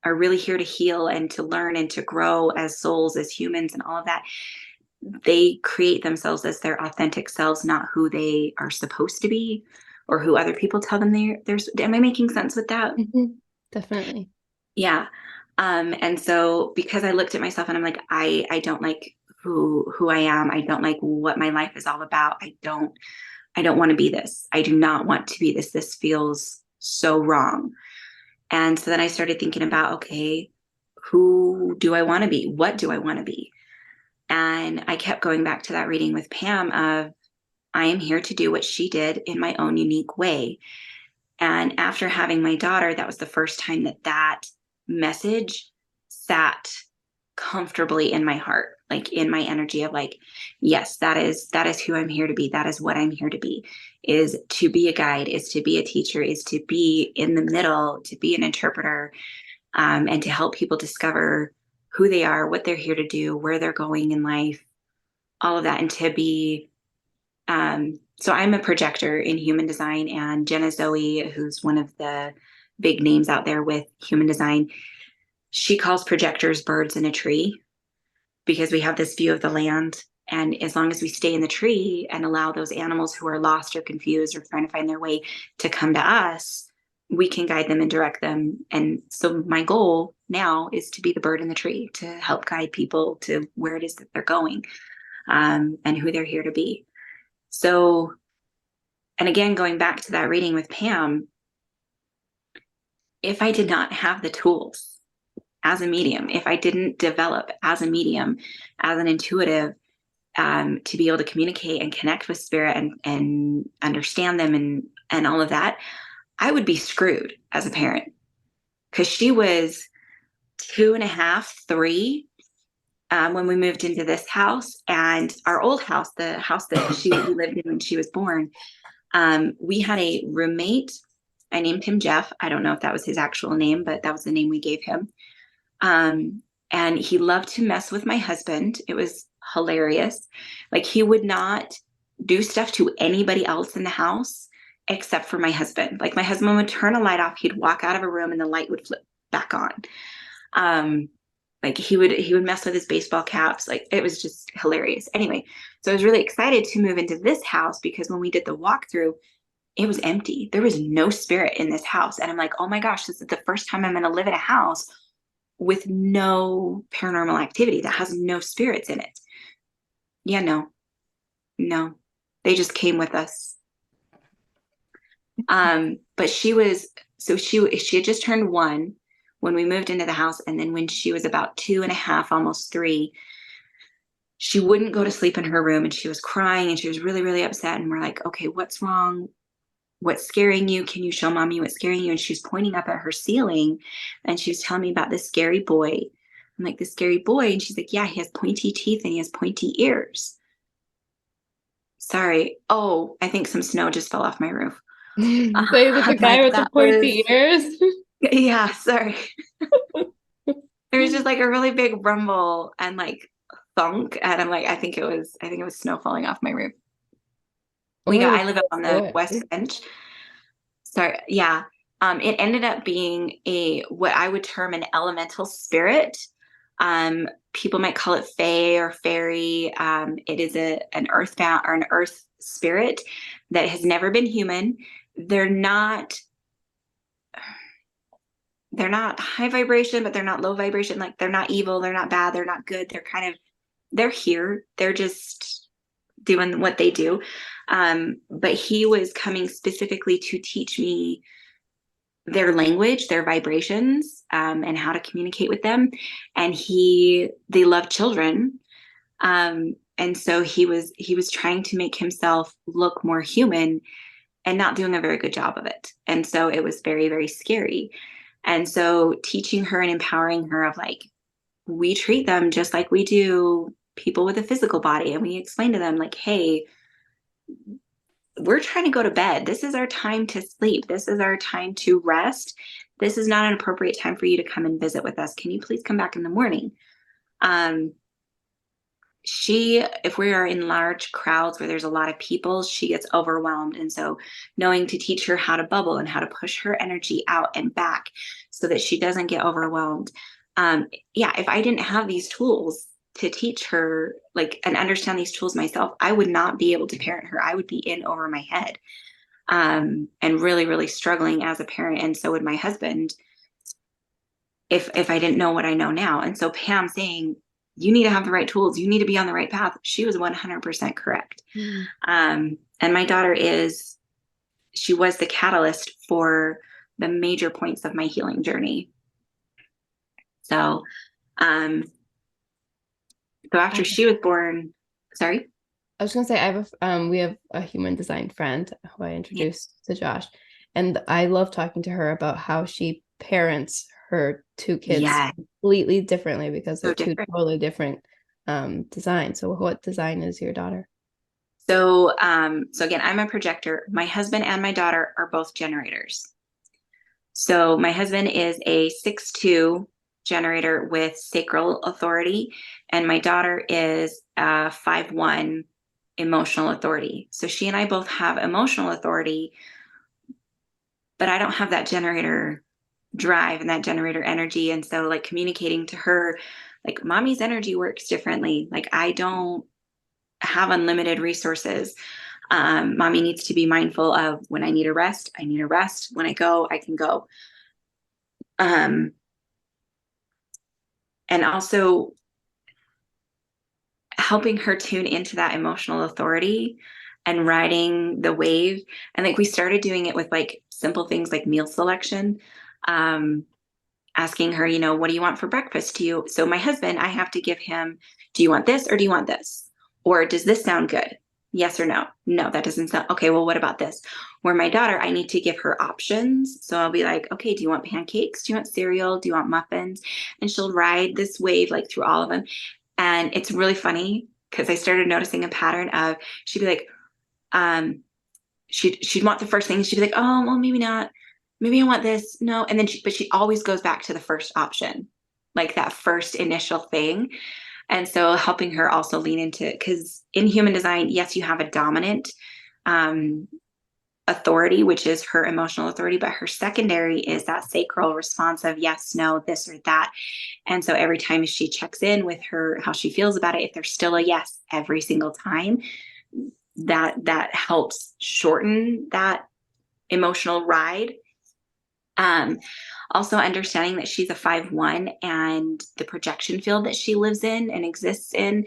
are really here to heal and to learn and to grow as souls, as humans, and all of that, they create themselves as their authentic selves, not who they are supposed to be or who other people tell them am I making sense with that? Definitely. Yeah. And so because I looked at myself and I'm like, I don't like who I am. I don't like what my life is all about. I don't want to be this. I do not want to be this. This feels so wrong. And so then I started thinking about, okay, who do I want to be? What do I want to be? And I kept going back to that reading with Pam of, I am here to do what she did in my own unique way. And after having my daughter, that was the first time that message sat comfortably in my heart, like in my energy of like, yes, that is who I'm here to be. That is what I'm here to be, is to be a guide, is to be a teacher, is to be in the middle, to be an interpreter, and to help people discover who they are, what they're here to do, where they're going in life, all of that. And to be, so I'm a projector in human design, and Jenna Zoe, who's one of the big names out there with human design, she calls projectors birds in a tree because we have this view of the land. And as long as we stay in the tree and allow those animals who are lost or confused or trying to find their way to come to us, we can guide them and direct them. And so my goal now is to be the bird in the tree, to help guide people to where it is that they're going, and who they're here to be. So, and again, going back to that reading with Pam, if I did not have the tools as a medium, if I didn't develop as a medium, as an intuitive, to be able to communicate and connect with spirit and understand them and all of that, I would be screwed as a parent. Because she was 2.5, 3, when we moved into this house, and our old house, the house that she lived in when she was born. We had a roommate. I named him Jeff. I don't know if that was his actual name, but that was the name we gave him. And he loved to mess with my husband. It was hilarious. Like, he would not do stuff to anybody else in the house except for my husband. Like, my husband would turn a light off, he'd walk out of a room and the light would flip back on. Like, he would mess with his baseball caps. Like, it was just hilarious. Anyway, so I was really excited to move into this house because when we did the walkthrough, it was empty. There was no spirit in this house. And I'm like, oh my gosh, this is the first time I'm going to live in a house with no paranormal activity, that has no spirits in it. Yeah, no, they just came with us. But she had just turned 1 when we moved into the house. And then when she was about 2.5, almost 3, she wouldn't go to sleep in her room, and she was crying and she was really, really upset. And we're like, okay, what's wrong? What's scaring you? Can you show mommy what's scaring you? And she's pointing up at her ceiling and she was telling me about this scary boy. I'm like, this scary boy? And she's like, yeah, he has pointy teeth and he has pointy ears. Sorry. Oh, I think some snow just fell off my roof. So is it the guy Like, with the pointy ears? Yeah, sorry. There was just like a really big rumble and like thunk. And I'm like, I think it was snow falling off my roof. I live up on the west bench. Sorry. Yeah. It ended up being what I would term an elemental spirit. People might call it fae or fairy. It is an earthbound or an earth spirit that has never been human. They're not high vibration, but they're not low vibration. Like, they're not evil. They're not bad. They're not good. They're here. They're just doing what they do. But he was coming specifically to teach me their language, their vibrations, and how to communicate with them. And they love children. And so he was trying to make himself look more human and not doing a very good job of it. And so it was very, very scary. And so teaching her and empowering her of like, we treat them just like we do people with a physical body. And we explain to them like, hey, we're trying to go to bed. This is our time to sleep. This is our time to rest. This is not an appropriate time for you to come and visit with us. Can you please come back in the morning? if we are in large crowds where there's a lot of people, she gets overwhelmed. And so knowing to teach her how to bubble and how to push her energy out and back so that she doesn't get overwhelmed. If I didn't have these tools to teach her, like, and understand these tools myself, I would not be able to parent her. I would be in over my head, and really, really struggling as a parent. And so would my husband if I didn't know what I know now. And so Pam saying, you need to have the right tools, you need to be on the right path, she was 100% correct. And my daughter she was the catalyst for the major points of my healing journey. So after she was born, sorry, I was gonna say we have a human design friend who I introduced to Josh, and I love talking to her about how she parents her two kids completely differently because they're two totally different designs. So what design is your daughter? So again, I'm a projector. My husband and my daughter are both generators. So my husband is a 6'2" generator with sacral authority, and my daughter is a 5'1" emotional authority. So she and I both have emotional authority, but I don't have that generator drive and that generator energy. And so like communicating to her, like, mommy's energy works differently. Like, I don't have unlimited resources. Mommy needs to be mindful of when I need a rest, I need a rest. When I go, I can go. And also helping her tune into that emotional authority and riding the wave. And like we started doing it with like simple things like meal selection, asking her, what do you want for breakfast? So my husband, I have to give him, do you want this or do you want this? Or does this sound good? Yes or no? No, that doesn't sound okay. Well, what about this? Where my daughter, I need to give her options. So I'll be like, okay, do you want pancakes? Do you want cereal? Do you want muffins? And she'll ride this wave like through all of them. And it's really funny because I started noticing a pattern of, she'd be like, she'd want the first thing. She'd be like, oh, well, maybe not. Maybe I want this. No. And then but she always goes back to the first option, like that first initial thing. And so helping her also lean into it, because in human design, yes, you have a dominant authority, which is her emotional authority, but her secondary is that sacral response of yes, no, this or that. And so every time she checks in with her, how she feels about it, if there's still a yes every single time, that helps shorten that emotional ride. Also understanding that she's a 5'1" and the projection field that she lives in and exists in,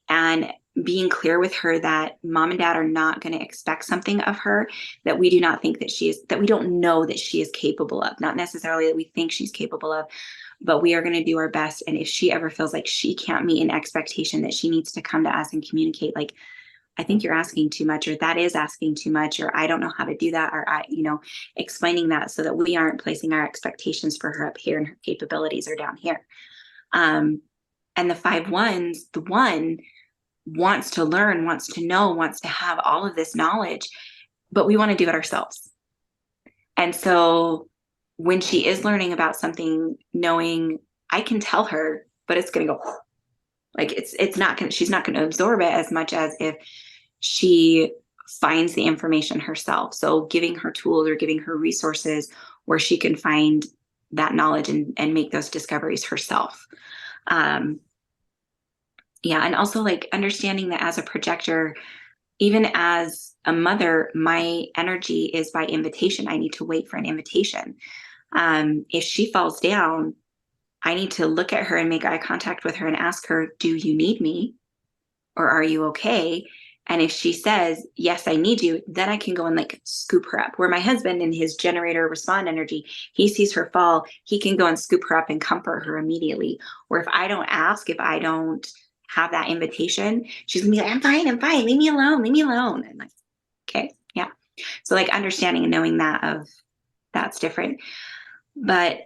and being clear with her that mom and dad are not going to expect something of her that we do not think that that we don't know that she is capable of, not necessarily that we think she's capable of, but we are going to do our best. And if she ever feels like she can't meet an expectation, that she needs to come to us and communicate, like, I think you're asking too much, or that is asking too much, or I don't know how to do that, or explaining that so that we aren't placing our expectations for her up here and her capabilities are down here. And the 5'1s, the one wants to learn, wants to know, wants to have all of this knowledge, but we want to do it ourselves. And so when she is learning about something, knowing I can tell her, but it's going to go like, she's not going to absorb it as much as if she finds the information herself. So giving her tools or giving her resources where she can find that knowledge and make those discoveries herself. And also like understanding that as a projector, even as a mother, my energy is by invitation. I need to wait for an invitation. If she falls down, I need to look at her and make eye contact with her and ask her, do you need me? Or are you okay? And if she says, yes, I need you, then I can go and like scoop her up. Where my husband in his generator respond energy, he sees her fall, he can go and scoop her up and comfort her immediately. Or if I don't ask, if I don't have that invitation, she's gonna be like, I'm fine, leave me alone. And like, okay, yeah. So like understanding and knowing that's different. But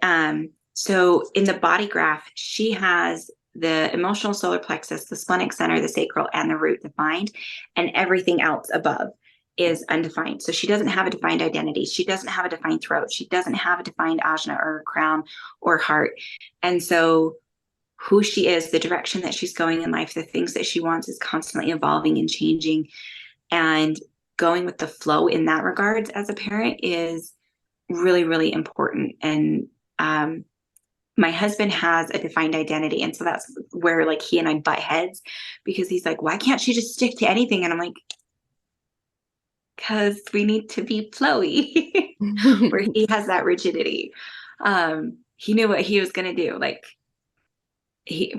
so in the body graph, she has the emotional solar plexus, the splenic center, the sacral, and the root defined, and everything else above is undefined. So she doesn't have a defined identity. She doesn't have a defined throat. She doesn't have a defined ajna or crown or heart. And so who she is, the direction that she's going in life, the things that she wants is constantly evolving and changing. And going with the flow in that regards as a parent is really, really important. And my husband has a defined identity. And so that's where like he and I butt heads, because he's like, why can't she just stick to anything? And I'm like, because we need to be flowy, where he has that rigidity. He knew what he was going to do. Like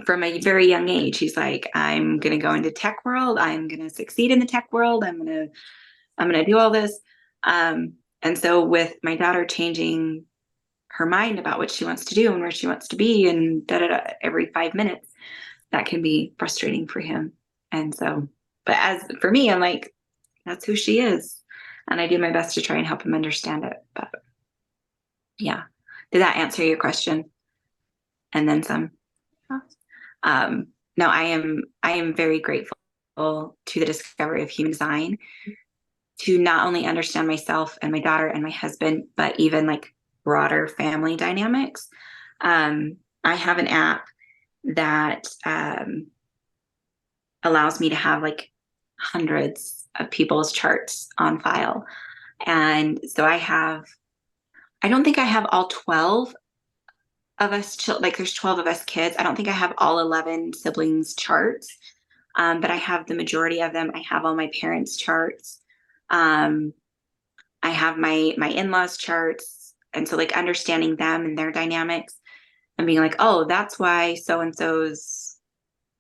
from a very young age, he's like, I'm going to go into tech world. I'm going to succeed in the tech world. I'm going to do all this. And so with my daughter changing her mind about what she wants to do and where she wants to be and every 5 minutes, that can be frustrating for him. And so, but as for me, I'm like, that's who she is. And I do my best to try and help him understand it. But yeah. Did that answer your question? And then some. No, I am very grateful to the discovery of human design to not only understand myself and my daughter and my husband, but even like broader family dynamics. I have an app that allows me to have like hundreds of people's charts on file. And so I don't think I have all 12 of us, like there's 12 of us kids. I don't think I have all 11 siblings charts, but I have the majority of them. I have all my parents' charts. I have my in-laws charts. And so like understanding them and their dynamics and being like, oh, that's why so-and-so's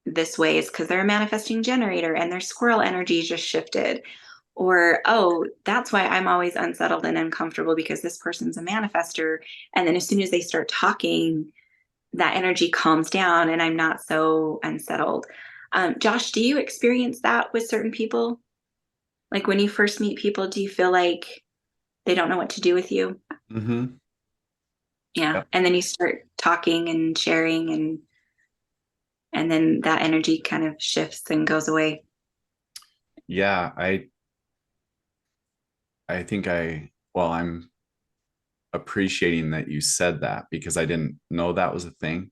this way is because they're a manifesting generator and their squirrel energy just shifted. Or, oh, that's why I'm always unsettled and uncomfortable because this person's a manifester. And then as soon as they start talking, that energy calms down and I'm not so unsettled. Josh, do you experience that with certain people? Like when you first meet people, do you feel like they don't know what to do with you? Mm-hmm. Yeah. Yep. And then you start talking and sharing and then that energy kind of shifts and goes away. Yeah, I think I'm appreciating that you said that because I didn't know that was a thing.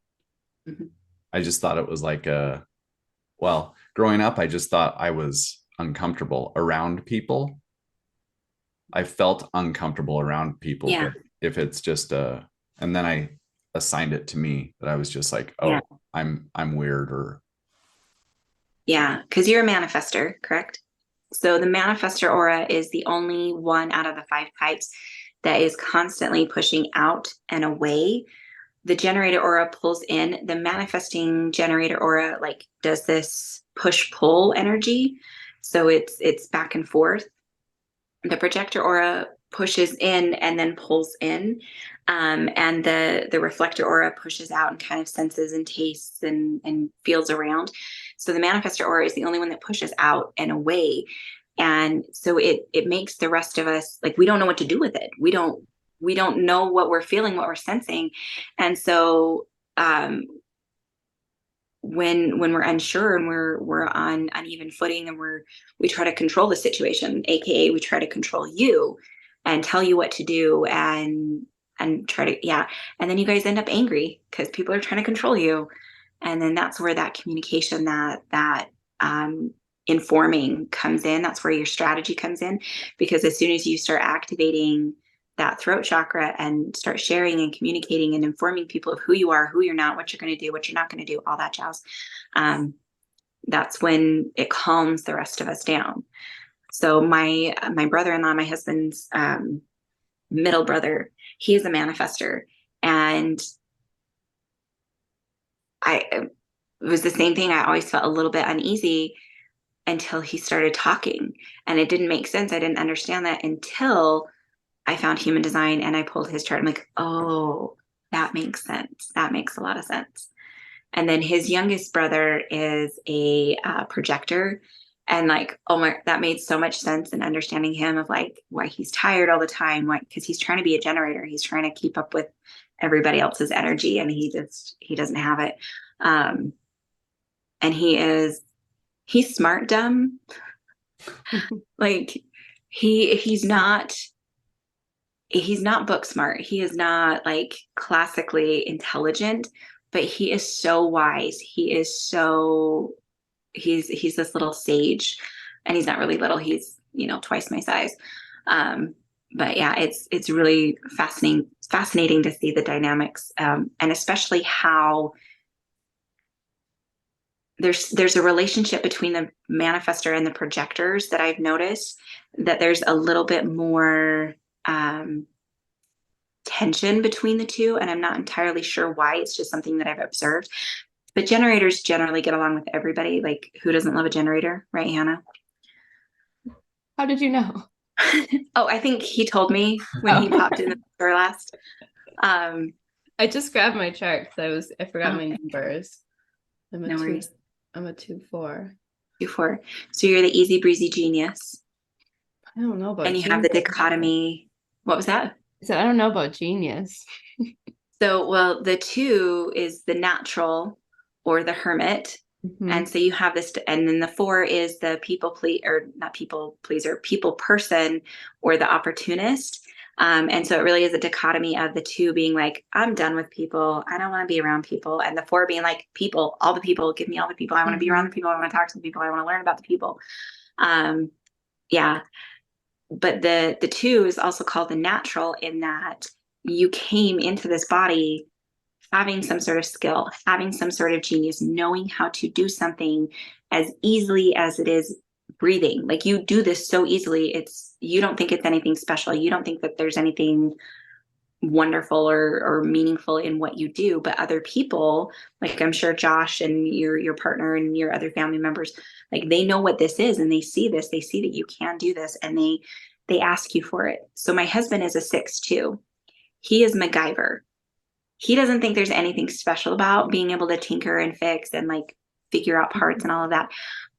Mhm. I just thought it was like growing up, I just thought I was uncomfortable around people. I felt uncomfortable around people, Yeah. but if it's just and then I assigned it to me that I was just like, Yeah. oh, I'm weird or Yeah. Because you're a manifester, correct? So the manifestor aura is the only one out of the 5 types that is constantly pushing out and away. The generator aura pulls in. The manifesting generator aura like does this push pull energy. So it's back and forth. The projector aura pushes in and then pulls in. And the reflector aura pushes out and kind of senses and tastes and feels around. So the manifestor aura is the only one that pushes out and away. And so it makes the rest of us like we don't know what to do with it. We don't know what we're feeling, what we're sensing. And so when we're unsure and we're on uneven footing and we try to control the situation, aka we try to control you and tell you what to do and try to and then you guys end up angry because people are trying to control you. And then that's where that communication, that informing comes in. That's where your strategy comes in, because as soon as you start activating that throat chakra and start sharing and communicating and informing people of who you are, who you're not, what you're going to do, what you're not going to do, all that jazz, that's when it calms the rest of us down. So my brother-in-law, my husband's middle brother, he is a manifester, and it was the same thing. I always felt a little bit uneasy until he started talking, and it didn't make sense. I didn't understand that until I found human design and I pulled his chart. I'm like, oh, that makes sense. That makes a lot of sense. And then his youngest brother is a projector. And like, oh my, that made so much sense in understanding him of like why he's tired all the time. Why? Because he's trying to be a generator. He's trying to keep up with everybody else's energy and he doesn't have it. And he's smart, dumb. Like he's not book smart. He is not like classically intelligent, but he is so wise. He's this little sage, and he's not really little. He's, twice my size. But yeah, it's really fascinating to see the dynamics, and especially how there's a relationship between the manifestor and the projectors that I've noticed, that there's a little bit more tension between the two, and I'm not entirely sure why. It's just something that I've observed. But generators generally get along with everybody. Like, who doesn't love a generator, right, Hannah? How did you know? Oh, I think he told me when he popped in the store last. I just grabbed my chart because I forgot my Okay. numbers. No worries. I'm a 2-4. 2-4. So you're the easy breezy genius. I don't know about And you genius. have the dichotomy. What was that? So I don't know about genius. So, well, the 2 is the natural or the hermit. Mhm. And so you have this, and then the 4 is the people not people pleaser, people person, or the opportunist. And so it really is a dichotomy of the 2 being like, I'm done with people. I don't want to be around people. And the 4 being like, people, all the people, give me all the people. I want to be around the people. I want to talk to the people. I want to learn about the people. Yeah. But the 2 is also called the natural, in that you came into this body having some sort of skill, having some sort of genius, knowing how to do something as easily as it is breathing. Like, you do this so easily, you don't think it's anything special. You don't think that there's anything wonderful or meaningful in what you do. But other people, like I'm sure Josh and your partner and your other family members, like, they know what this is, and they see this, they see that you can do this, and they ask you for it. So my husband is a 6-2. He is MacGyver. He doesn't think there's anything special about being able to tinker and fix and like figure out parts and all of that.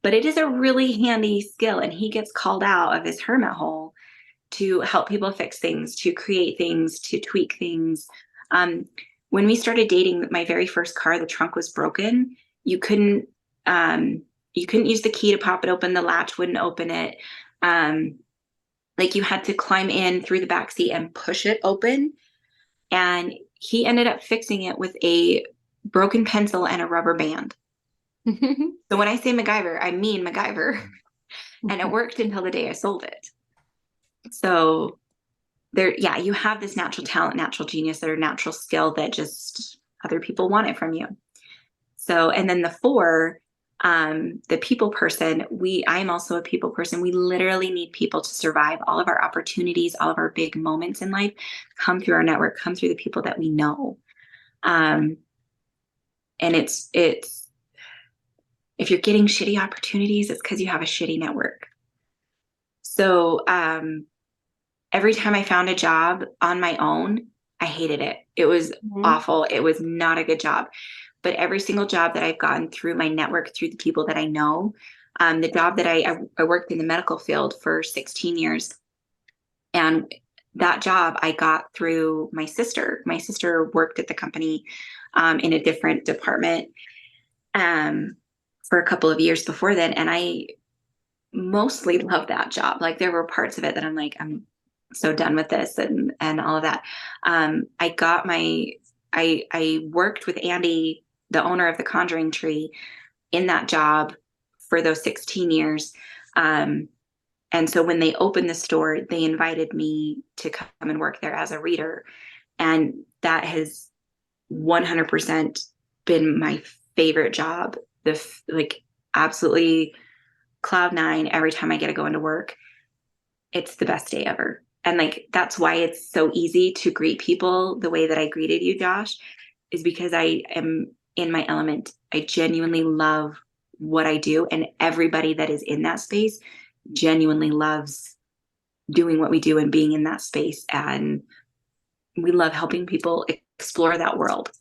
But it is a really handy skill, and he gets called out of his hermit hole to help people fix things, to create things, to tweak things. When we started dating, my very first car, the trunk was broken. You couldn't use the key to pop it open. The latch wouldn't open it. Like, you had to climb in through the back seat and push it open. And he ended up fixing it with a broken pencil and a rubber band. So when I say MacGyver, I mean MacGyver. And it worked until the day I sold it. So you have this natural talent, natural genius, or natural skill that just other people want it from you. So, and then the 4, the people person, I'm also a people person. We literally need people to survive. All of our opportunities, all of our big moments in life come through our network, come through the people that we know. And it's if you're getting shitty opportunities, it's because you have a shitty network. So every time I found a job on my own, I hated it. It was awful. It was not a good job. But every single job that I've gotten through my network, through the people that I know, the job that I worked in the medical field for 16 years. And that job I got through my sister. My sister worked at the company in a different department for a couple of years before then. And I mostly loved that job. Like, there were parts of it that I'm like, I'm so done with this and all of that. I worked with Andy, the owner of the Conjuring Tree, in that job for those 16 years. And so when they opened the store, they invited me to come and work there as a reader. And that has 100% been my favorite job. Like, absolutely cloud 9 every time I get to go into work. It's the best day ever. And like, that's why it's so easy to greet people the way that I greeted you, Josh, is because I am in my element. I genuinely love what I do, and everybody that is in that space genuinely loves doing what we do and being in that space. And we love helping people explore that world.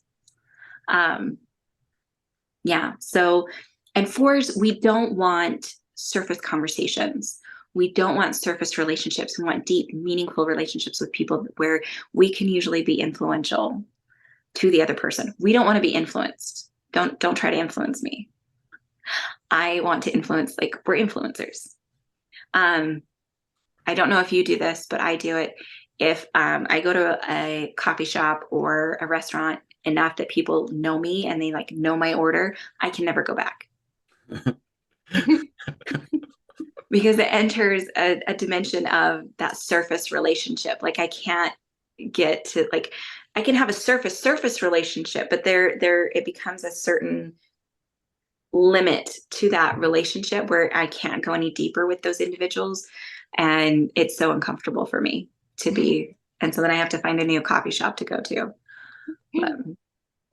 So, and 4s, we don't want surface conversations. We don't want surface relationships. We want deep, meaningful relationships with people where we can usually be influential to the other person. We don't want to be influenced. Don't try to influence me. I want to influence, like, we're influencers. I don't know if you do this, but I do it. If I go to a coffee shop or a restaurant enough that people know me and they like know my order, I can never go back. Because it enters a dimension of that surface relationship. Like I can't get to like, I can have a surface relationship, but there it becomes a certain limit to that relationship where I can't go any deeper with those individuals. And it's so uncomfortable for me to be. And so then I have to find a new coffee shop to go to. But,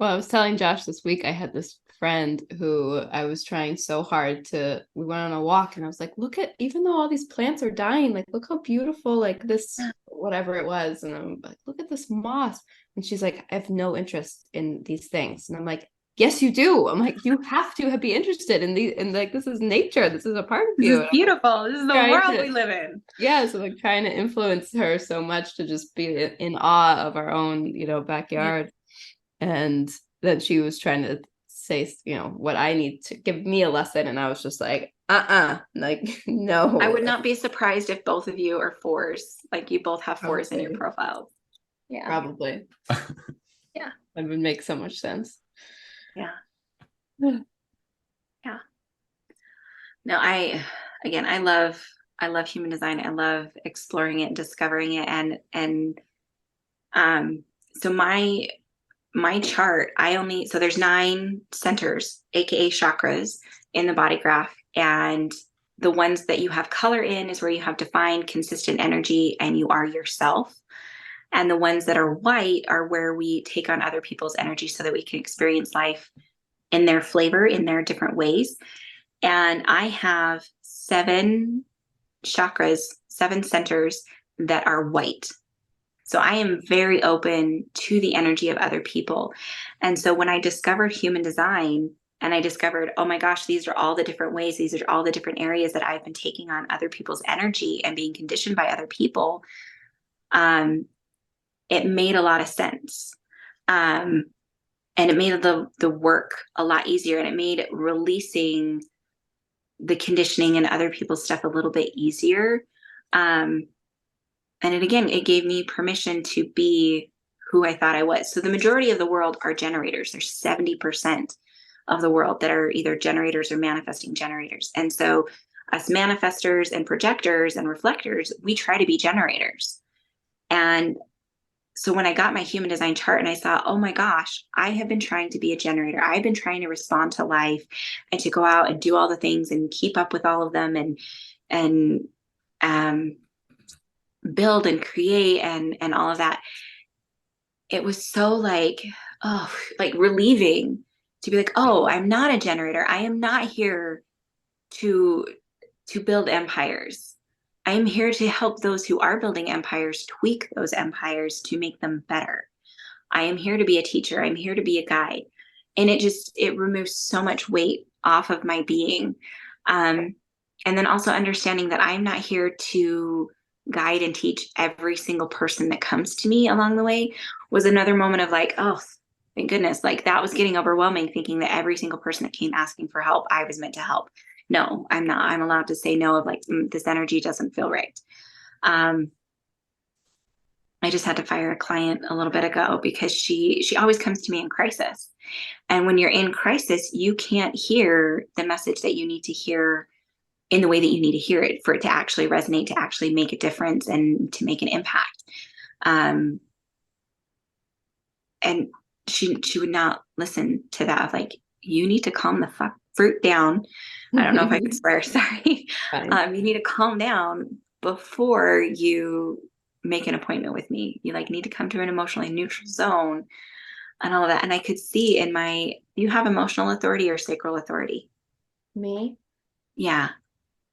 Well, I was telling Josh this week, I had this friend who I was trying so hard we went on a walk and I was like, look at, even though all these plants are dying, like, look how beautiful, like this, whatever it was. And I'm like, look at this moss. And she's like, I have no interest in these things. And I'm like, yes, you do. I'm like, you have to be interested in these. And like, this is nature. This is a part of you. this is beautiful. This is the world we live in. Yeah. So like trying to influence her so much to just be in awe of our own, backyard. Yeah. And then she was trying to say, what I need to give me a lesson. And I was just like, like, no. I would not be surprised if both of you are 4s. Like you both have 4s in your profile. Yeah. Probably. Yeah. That would make so much sense. Yeah. Yeah. No, I love human design. I love exploring it and discovering it. And so my chart, so there's 9 centers, aka chakras, in the body graph. And the ones that you have color in is where you have defined consistent energy and you are yourself. And the ones that are white are where we take on other people's energy so that we can experience life in their flavor, in their different ways. And I have 7 chakras, 7 centers that are white. So I am very open to the energy of other people. And so when I discovered human design and I discovered, oh my gosh, these are all the different ways, these are all the different areas that I've been taking on other people's energy and being conditioned by other people, it made a lot of sense. And it made the work a lot easier, and it made releasing the conditioning and other people's stuff a little bit easier. And it gave me permission to be who I thought I was. So the majority of the world are generators. There's 70% of the world that are either generators or manifesting generators. And so us manifestors and projectors and reflectors, we try to be generators. And so when I got my human design chart and I saw, oh my gosh, I have been trying to be a generator. I've been trying to respond to life and to go out and do all the things and keep up with all of them and build and create and all of that. It was so like relieving to be like, oh, I'm not a generator. I am not here to build empires. I am here to help those who are building empires tweak those empires to make them better. I am here to be a teacher. I'm here to be a guide. And it removes so much weight off of my being. And then also understanding that I'm not here to guide and teach every single person that comes to me along the way was another moment of like, oh, thank goodness. Like that was getting overwhelming, thinking that every single person that came asking for help, I was meant to help. No, I'm not. I'm allowed to say no of like, this energy doesn't feel right. I just had to fire a client a little bit ago because she always comes to me in crisis. And when you're in crisis, you can't hear the message that you need to hear in the way that you need to hear it for it to actually resonate, to actually make a difference and to make an impact. And she would not listen to that of like, you need to calm the fruit down. I don't know if I can swear, sorry. You need to calm down before you make an appointment with me. You like need to come to an emotionally neutral zone and all of that. And I could see you have emotional authority or sacral authority? Me? Yeah.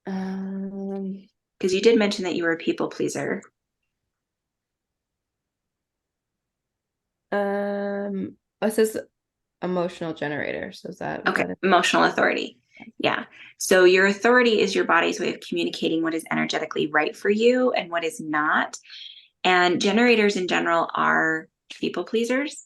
Because you did mention that you were a people pleaser. It says emotional generator. So is that okay? Emotional authority. Yeah. So your authority is your body's way of communicating what is energetically right for you and what is not. And generators in general are people pleasers,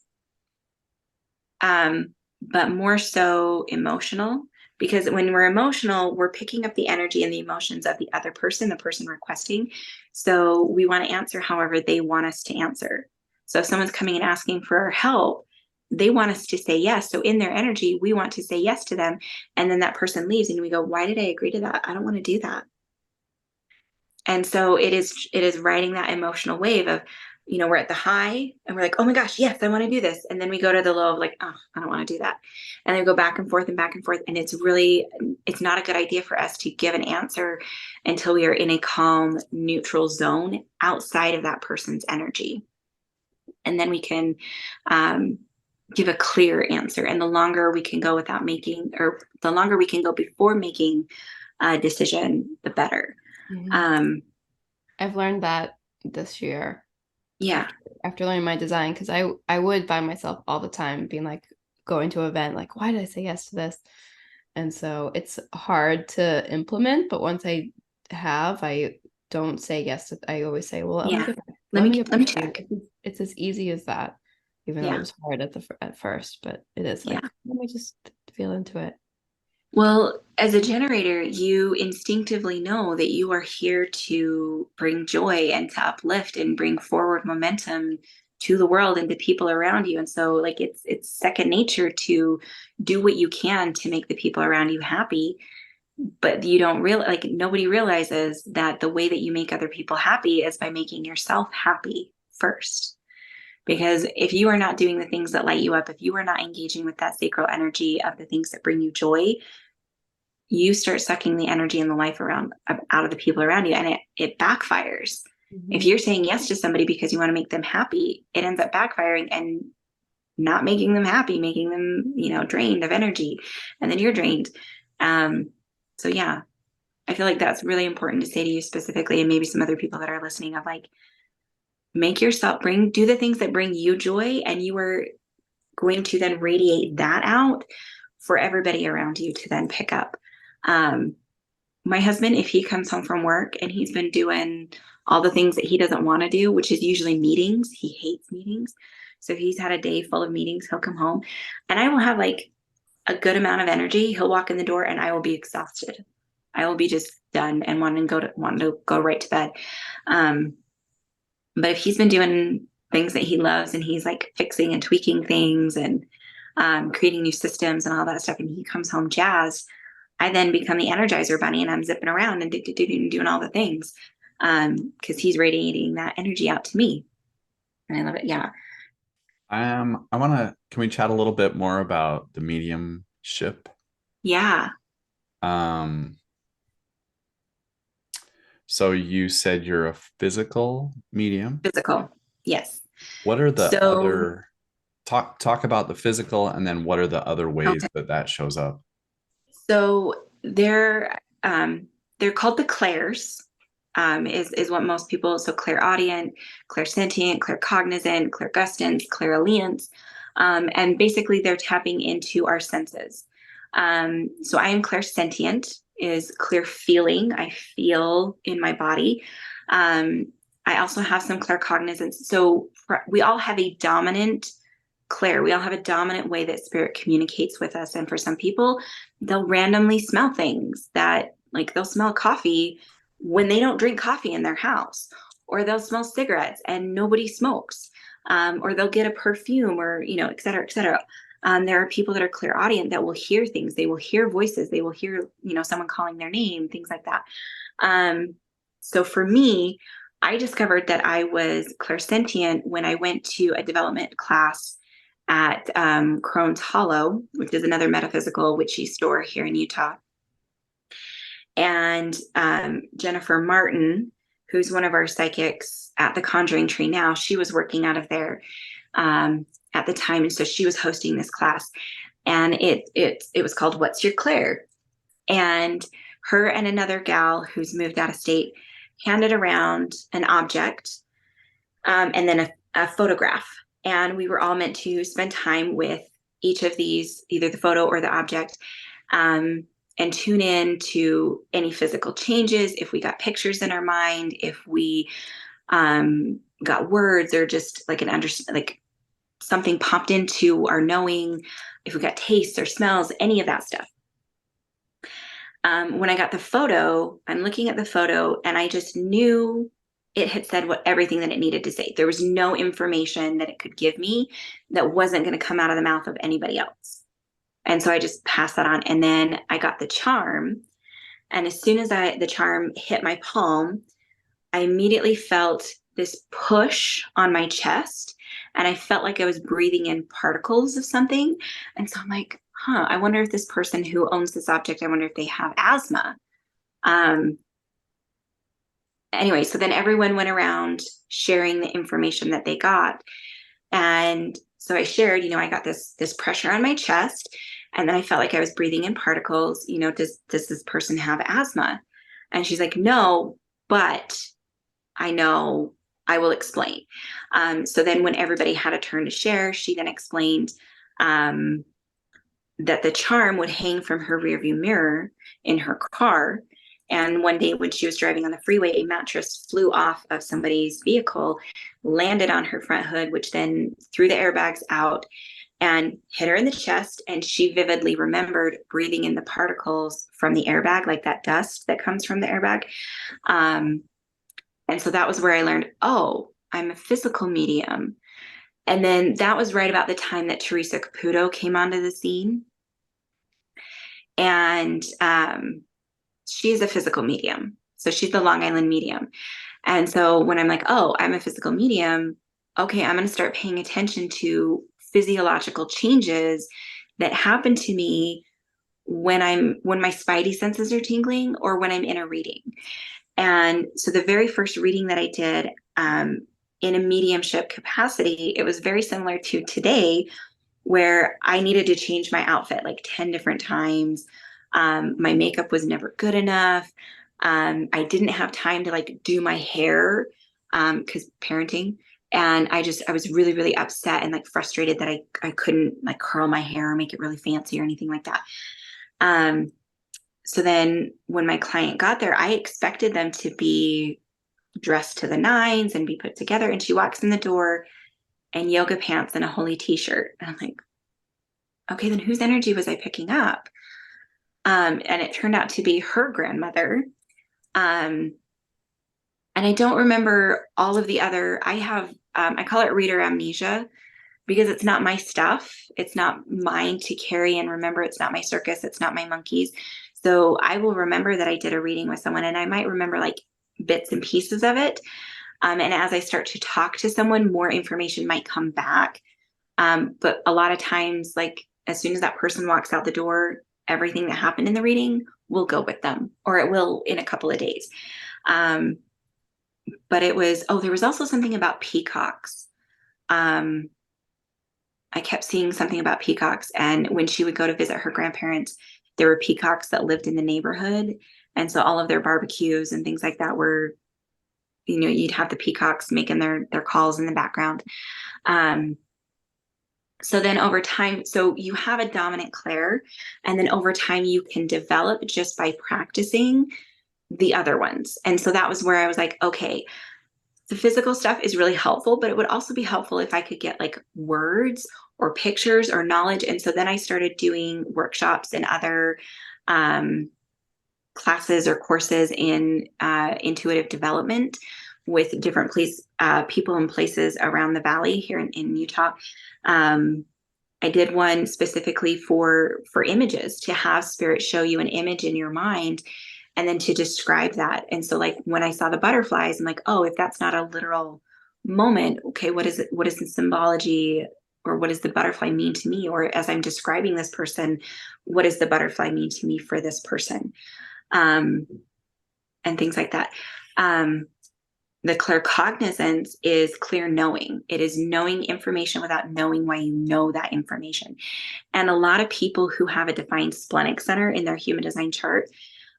but more so emotional. Because when we're emotional, we're picking up the energy and the emotions of the other person, the person requesting. So we want to answer however they want us to answer. So if someone's coming and asking for our help, they want us to say yes. So in their energy, we want to say yes to them. And then that person leaves and we go, why did I agree to that? I don't want to do that. And so it is riding that emotional wave of, we're at the high and we're like, oh my gosh, yes, I want to do this. And then we go to the low of like, oh, I don't want to do that. And then go back and forth and back and forth. And it's not a good idea for us to give an answer until we are in a calm, neutral zone outside of that person's energy. And then we can give a clear answer. And the longer we can go the longer we can go before making a decision, the better. Mm-hmm. I've learned that this year. Yeah. After learning my design, because I would by myself all the time being like going to an event, like, why did I say yes to this? And so it's hard to implement, but once I don't say yes to, I always say, well, Yeah. let me get let me back to you. check. It's as easy as that, even though it was hard at first, but it is like, let me just feel into it. Well, as a generator, you instinctively know that you are here to bring joy and to uplift and bring forward momentum to the world and to people around you. And so like it's second nature to do what you can to make the people around you happy. But you don't nobody realizes that the way that you make other people happy is by making yourself happy first. Because if you are not doing the things that light you up, if you are not engaging with that sacral energy of the things that bring you joy, you start sucking the energy and the life out of the people around you, and it backfires. Mm-hmm. If you're saying yes to somebody because you want to make them happy, it ends up backfiring and not making them happy, making them, drained of energy, and then you're drained. So yeah, I feel like that's really important to say to you specifically, and maybe some other people that are listening, of like, do the things that bring you joy, and you are going to then radiate that out for everybody around you to then pick up. My husband, if he comes home from work and he's been doing all the things that he doesn't want to do, which is usually meetings, he hates meetings. So if he's had a day full of meetings, he'll come home and I will have like a good amount of energy. He'll walk in the door and I will be exhausted. I will be just done and wanting to go right to bed. But if he's been doing things that he loves and he's like fixing and tweaking things and creating new systems and all that stuff, and he comes home jazzed, I then become the Energizer Bunny and I'm zipping around and doing all the things because he's radiating that energy out to me. And I love it. Yeah. Can we chat a little bit more about the mediumship? Yeah. So you said you're a physical medium? Physical. Yes. What are the other, talk about the physical, and then what are the other ways that shows up? So they're called the clairs, is what most people, so clairaudient, clairsentient, claircognizant, clairgustance, clairalience, and basically they're tapping into our senses. So I am clairsentient, is clear feeling. I feel in my body. I also have some claircognizance. So we all have a dominant clair. We all have a dominant way that spirit communicates with us. And for some people, they'll randomly smell things that, like, they'll smell coffee when they don't drink coffee in their house, or they'll smell cigarettes and nobody smokes, or they'll get a perfume, or, et cetera, et cetera. There are people that are clairaudient that will hear things. They will hear voices. They will hear, someone calling their name, things like that. So for me, I discovered that I was clairsentient when I went to a development class at Crohn's Hollow, which is another metaphysical witchy store here in Utah. And Jennifer Martin, who's one of our psychics at the Conjuring Tree now, she was working out of there at the time. And so she was hosting this class, and it was called What's Your Clair? And her and another gal who's moved out of state handed around an object and then a photograph. And we were all meant to spend time with each of these, either the photo or the object, and tune in to any physical changes. If we got pictures in our mind, if we got words, or just like like something popped into our knowing, if we got tastes or smells, any of that stuff. When I got the photo, I'm looking at the photo and I just knew it had said everything that it needed to say. There was no information that it could give me that wasn't going to come out of the mouth of anybody else. And so I just passed that on. And then I got the charm. And as soon as the charm hit my palm, I immediately felt this push on my chest. And I felt like I was breathing in particles of something. And so I'm like, I wonder if this person who owns this object, I wonder if they have asthma. Anyway, so then everyone went around sharing the information that they got. And so I shared, I got this pressure on my chest, and then I felt like I was breathing in particles. Does this person have asthma? And she's like, no, but I know, I will explain. So then when everybody had a turn to share, she then explained that the charm would hang from her rearview mirror in her car. And one day when she was driving on the freeway, a mattress flew off of somebody's vehicle, landed on her front hood, which then threw the airbags out and hit her in the chest. And she vividly remembered breathing in the particles from the airbag, like that dust that comes from the airbag. And so that was where I learned, oh, I'm a physical medium. And then that was right about the time that Teresa Caputo came onto the scene. And she's a physical medium. So she's the Long Island medium. And so when I'm like, oh, I'm a physical medium, okay, I'm going to start paying attention to physiological changes that happen to me when my spidey senses are tingling or when I'm in a reading. And so the very first reading that I did in a mediumship capacity, it was very similar to today, where I needed to change my outfit like 10 different times. My makeup was never good enough. I didn't have time to like do my hair because parenting. And I was really, really upset and like frustrated that I couldn't like curl my hair or make it really fancy or anything like that. So then when my client got there, I expected them to be dressed to the nines and be put together. And she walks in the door in yoga pants and a holy t-shirt. And I'm like, okay, then whose energy was I picking up? And it turned out to be her grandmother. And I don't remember all of the other, I call it reader amnesia because it's not my stuff. It's not mine to carry and remember. It's not my circus. It's not my monkeys. So I will remember that I did a reading with someone and I might remember like bits and pieces of it. And as I start to talk to someone, more information might come back. But a lot of times, like as soon as that person walks out the door, everything that happened in the reading will go with them, or it will in a couple of days. But there was also something about peacocks. I kept seeing something about peacocks. And when she would go to visit her grandparents, there were peacocks that lived in the neighborhood. And so all of their barbecues and things like that were, you'd have the peacocks making their calls in the background. So then over time, so you have a dominant clair, and then over time you can develop just by practicing the other ones. And so that was where I was like, okay, the physical stuff is really helpful, but it would also be helpful if I could get like words or pictures or knowledge. And so then I started doing workshops and other classes or courses in intuitive development with different people and places around the valley here in Utah. I did one specifically for images, to have spirit show you an image in your mind and then to describe that. And so like when I saw the butterflies, I'm like, oh, if that's not a literal moment, okay, what is it? What is the symbology, or what does the butterfly mean to me? Or as I'm describing this person, what does the butterfly mean to me for this person? And things like that. The claircognizance is clear knowing. It is knowing information without knowing why you know that information. And a lot of people who have a defined splenic center in their human design chart,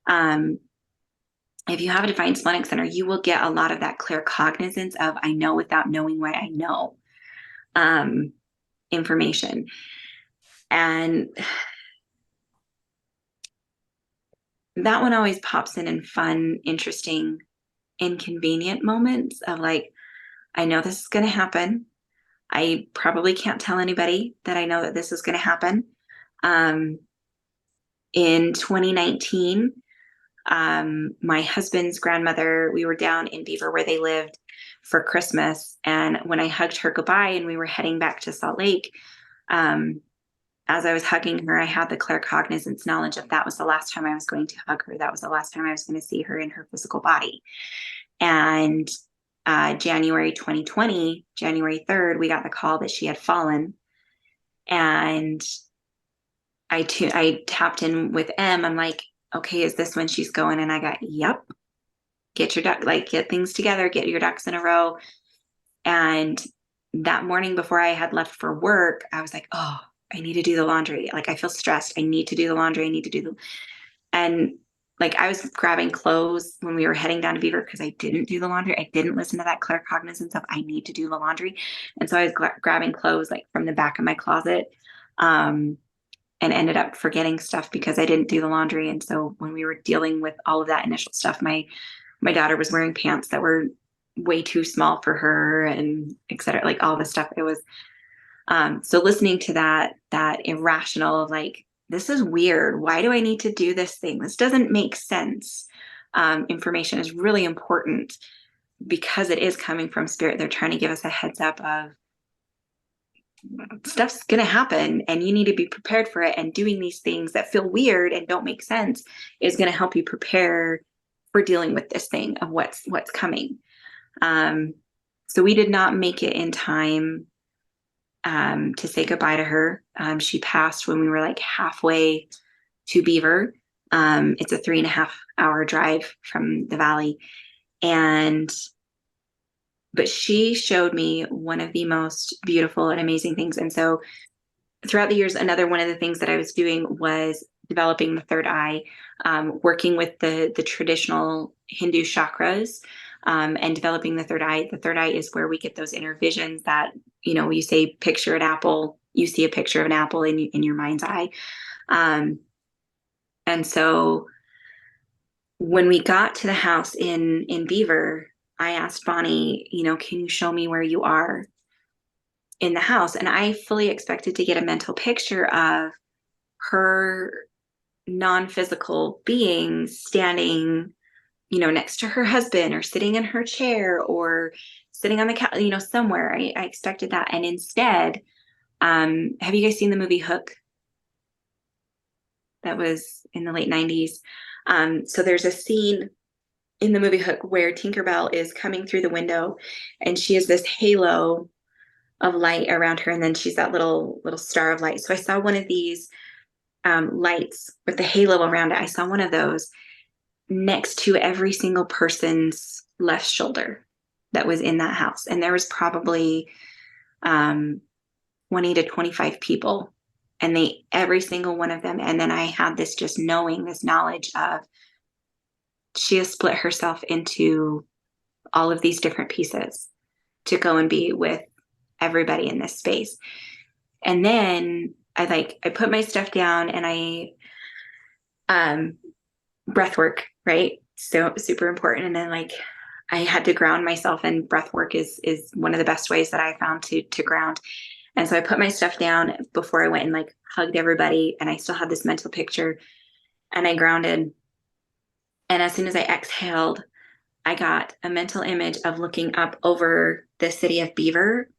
if you have a defined splenic center, you will get a lot of that claircognizance of I know without knowing why I know information. And that one always pops in fun, interesting, inconvenient moments of like, I know this is going to happen. I probably can't tell anybody that I know that this is going to happen. In 2019, My husband's grandmother, we were down in Beaver where they lived for Christmas. And when I hugged her goodbye and we were heading back to Salt Lake, as I was hugging her, I had the claircognizance knowledge of that was the last time I was going to hug her. That was the last time I was going to see her in her physical body. And January 2020, January 3rd, we got the call that she had fallen. And I tapped in with M. I'm like, okay, is this when she's going? And I got, yep, get things together, get your ducks in a row. And that morning before I had left for work, I was like, oh, I need to do the laundry. Like, I feel stressed. I need to do the laundry. And like, I was grabbing clothes when we were heading down to Beaver because I didn't do the laundry. I didn't listen to that claircognizance of I need to do the laundry. And so I was grabbing clothes like from the back of my closet, and ended up forgetting stuff because I didn't do the laundry. And so when we were dealing with all of that initial stuff, my daughter was wearing pants that were way too small for her and et cetera, like all this stuff. It was, so listening to that irrational of like, this is weird. Why do I need to do this thing? This doesn't make sense. Information is really important because it is coming from spirit. They're trying to give us a heads up of stuff's going to happen and you need to be prepared for it. And doing these things that feel weird and don't make sense is going to help you prepare for dealing with this thing of what's coming. So we did not make it in time to say goodbye to her. She passed when we were like halfway to Beaver. It's a 3.5-hour drive from the valley. But she showed me one of the most beautiful and amazing things. And so throughout the years, another one of the things that I was doing was developing the third eye, working with the traditional Hindu chakras, and developing the third eye. The third eye is where we get those inner visions that, you say, picture an apple, you see a picture of an apple in your mind's eye. And so when we got to the house in Beaver, I asked Bonnie, can you show me where you are in the house? And I fully expected to get a mental picture of her non-physical being standing, next to her husband or sitting in her chair or sitting on the couch, somewhere. I expected that. And instead, have you guys seen the movie Hook? That was in the late 90s. So there's a scene in the movie Hook where Tinkerbell is coming through the window and she has this halo of light around her. And then she's that little star of light. So I saw one of these lights with the halo around it. I saw one of those next to every single person's left shoulder that was in that house. And there was probably 20 to 25 people, and every single one of them. And then I had this just knowing, this knowledge of she has split herself into all of these different pieces to go and be with everybody in this space. And then I put my stuff down and breath work, right? So super important. And then I had to ground myself, and breath work is one of the best ways that I found to ground. And so I put my stuff down before I went and hugged everybody. And I still had this mental picture, and I grounded. And as soon as I exhaled, I got a mental image of looking up over the city of Beaver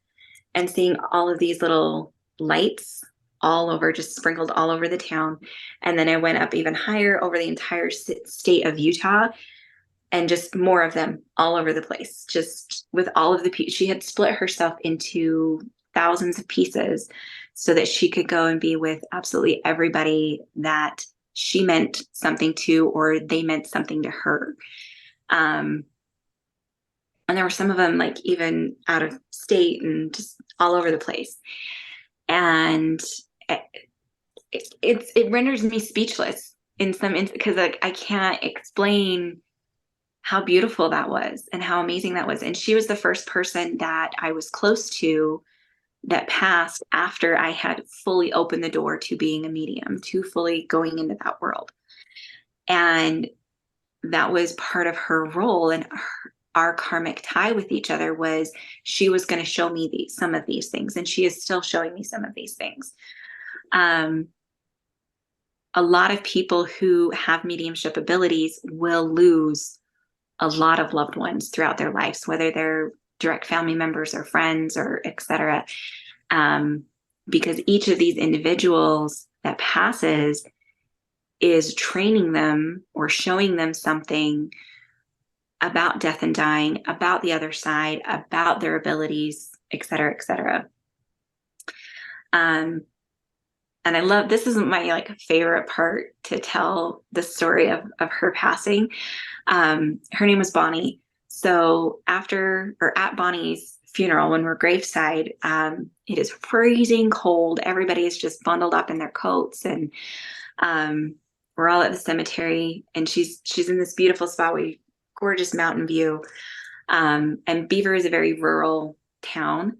and seeing all of these little lights all over, just sprinkled all over the town. And then I went up even higher over the entire state of Utah, and just more of them all over the place, just with all of the pieces. She had split herself into thousands of pieces so that she could go and be with absolutely everybody that she meant something to, or they meant something to her. And there were some of them even out of state and just all over the place. And it renders me speechless in some instances, because I can't explain how beautiful that was and how amazing that was. And she was the first person that I was close to that passed after I had fully opened the door to being a medium, to fully going into that world. And that was part of her role, and our karmic tie with each other was she was going to show me some of these things, and she is still showing me some of these things. a lot of people who have mediumship abilities will lose a lot of loved ones throughout their lives, whether they're direct family members or friends or et cetera. Because each of these individuals that passes is training them or showing them something about death and dying, about the other side, about their abilities, et cetera, et cetera. And I love, this is my like favorite part to tell the story of her passing. Her name was Bonnie. So after or at Bonnie's funeral, when we're graveside, it is freezing cold. Everybody is just bundled up in their coats, and we're all at the cemetery, and she's in this beautiful spot with gorgeous mountain view. And Beaver is a very rural town,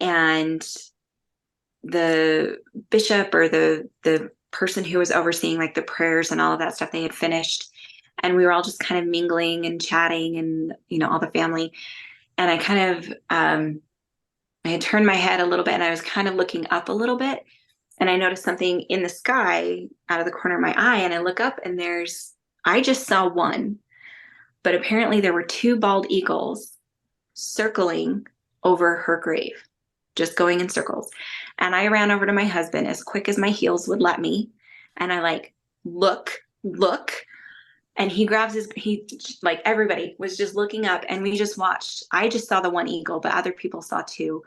and the bishop or the person who was overseeing like the prayers and all of that stuff, they had finished, and we were all just kind of mingling and chatting, and all the family. And I kind of I had turned my head a little bit, and I was kind of looking up a little bit, and I noticed something in the sky out of the corner of my eye, and I look up, and I just saw one, but apparently there were two bald eagles circling over her grave, just going in circles. And I ran over to my husband as quick as my heels would let me. And I like, look. And he grabs like everybody was just looking up, and we just watched. I just saw the one eagle, but other people saw two.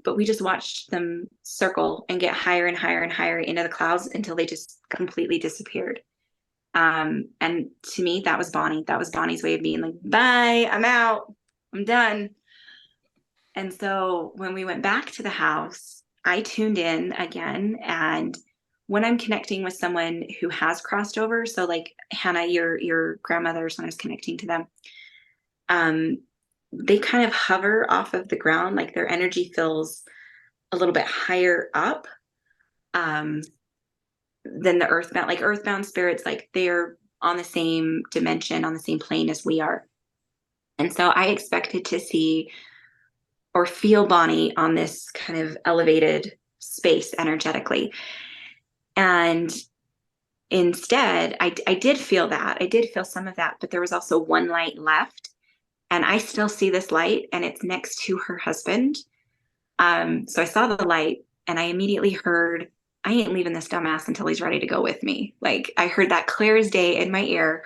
But we just watched them circle and get higher and higher and higher into the clouds until they just completely disappeared. And to me, that was Bonnie. That was Bonnie's way of being like, bye, I'm out, I'm done. And so when we went back to the house, I tuned in again. And when I'm connecting with someone who has crossed over, so like Hannah, your grandmother's, when I was connecting to them, they kind of hover off of the ground, like their energy feels a little bit higher up than the earthbound. Like earthbound spirits, like they're on the same dimension, on the same plane as we are. And so I expected to see or feel Bonnie on this kind of elevated space energetically. And instead, I did feel that. I did feel some of that, but there was also one light left. And I still see this light, and it's next to her husband. So I saw the light, and I immediately heard, I ain't leaving this dumbass until he's ready to go with me. Like I heard that clear as day in my ear,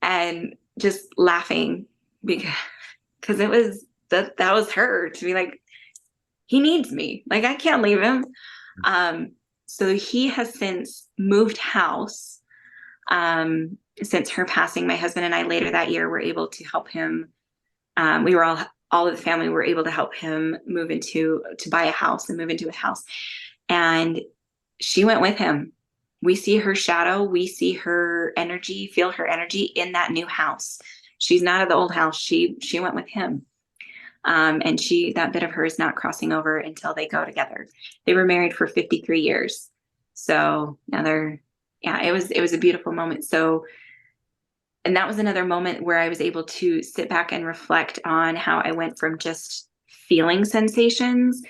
and just laughing because it was that was her to be like, he needs me. Like I can't leave him. So he has since moved house. Since her passing, my husband and I later that year were able to help him. We were all of the family were able to help him to buy a house and move into a house. And she went with him. We see her shadow. We see her energy, feel her energy in that new house. She's not at the old house. She went with him. And that bit of her is not crossing over until they go together. They were married for 53 years. So now it was a beautiful moment. So, and that was another moment where I was able to sit back and reflect on how I went from just feeling sensations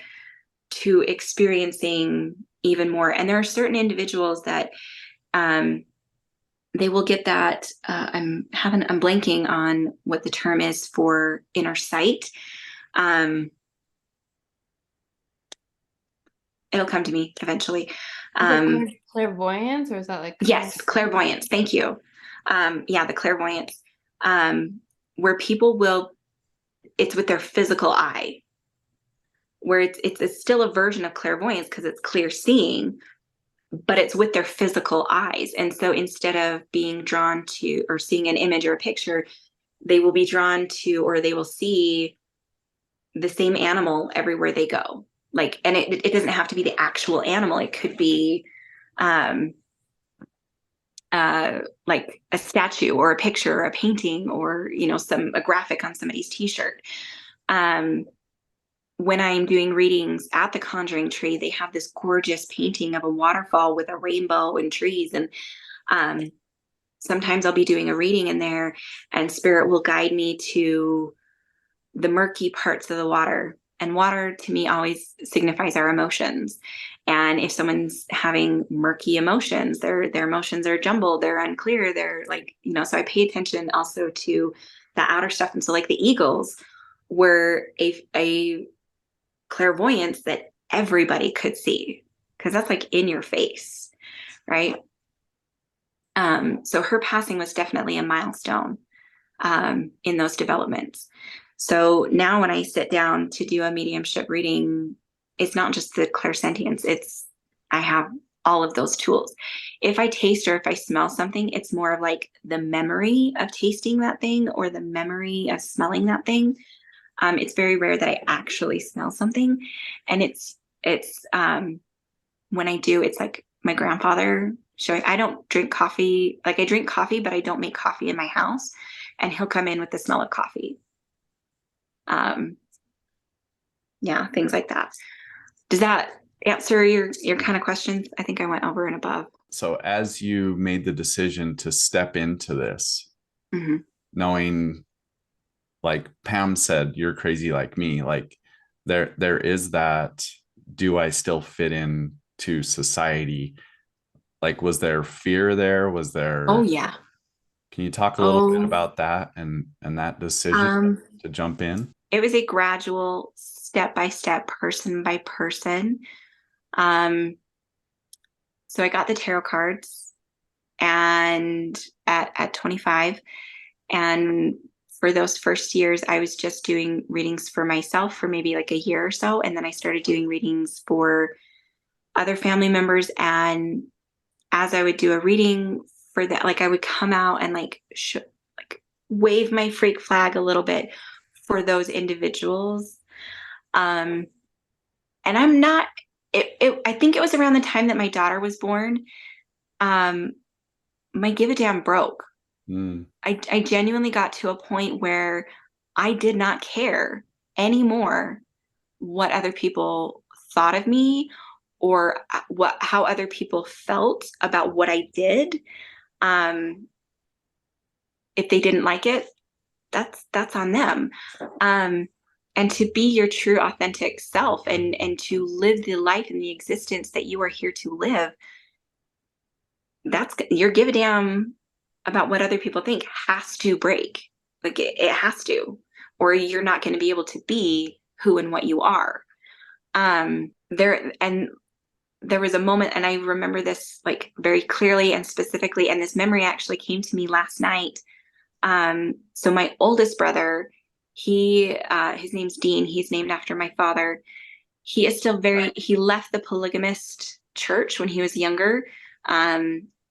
to experiencing even more. And there are certain individuals that, they will get that. I'm blanking on what the term is for inner sight. It'll come to me eventually. Clairvoyance, or is that like yes, clairvoyance? Thank you. The clairvoyance, where people it's with their physical eye, where it's still a version of clairvoyance because it's clear seeing, but it's with their physical eyes. And so instead of being drawn to or seeing an image or a picture, they will be drawn to, or they will see the same animal everywhere they go. Like, and it doesn't have to be the actual animal. It could be, like a statue or a picture or a painting or, a graphic on somebody's t-shirt. When I'm doing readings at the Conjuring Tree, they have this gorgeous painting of a waterfall with a rainbow and trees. And sometimes I'll be doing a reading in there, and spirit will guide me to the murky parts of the water. And water to me always signifies our emotions. And if someone's having murky emotions, their emotions are jumbled, they're unclear, they're like, so I pay attention also to the outer stuff. And so like the eagles were a clairvoyance that everybody could see, because that's like in your face, right? So her passing was definitely a milestone in those developments. So now when I sit down to do a mediumship reading, it's not just the clairsentience, I have all of those tools. If I taste or if I smell something, it's more of like the memory of tasting that thing or the memory of smelling that thing. It's very rare that I actually smell something. And it's when I do, it's like my grandfather showing. I don't drink coffee. Like I drink coffee, but I don't make coffee in my house. And he'll come in with the smell of coffee. Yeah, things like that. Does that answer your kind of questions? I think I went over and above. So as you made the decision to step into this, Mm-hmm. knowing, like Pam said, you're crazy like me, like there is that, do I still fit in to society? Like, was there fear there? Was Oh there, yeah. can you talk a little bit Oh, about that and that decision um, to jump in? it was a gradual, step by step, person by person. So I got the tarot cards and at 25, and for those first years, I was just doing readings for myself for maybe like a year or so. And then I started doing readings for other family members. And as I would do a reading for that, like I would come out and like wave my freak flag a little bit for those individuals. And I'm not, I think it was around the time that my daughter was born. My give a damn broke. I genuinely got to a point where I did not care anymore what other people thought of me or how other people felt about what I did. If they didn't like it, that's on them. And to be your true authentic self and to live the life and the existence that you are here to live, that's your give a damn about what other people think has to break. Like it has to, or you're not going to be able to be who and what you are. There was a moment, and I remember this like very clearly and specifically, and this memory actually came to me last night. So my oldest brother, his name's Dean. He's named after my father. He is still he left the polygamist church when he was younger.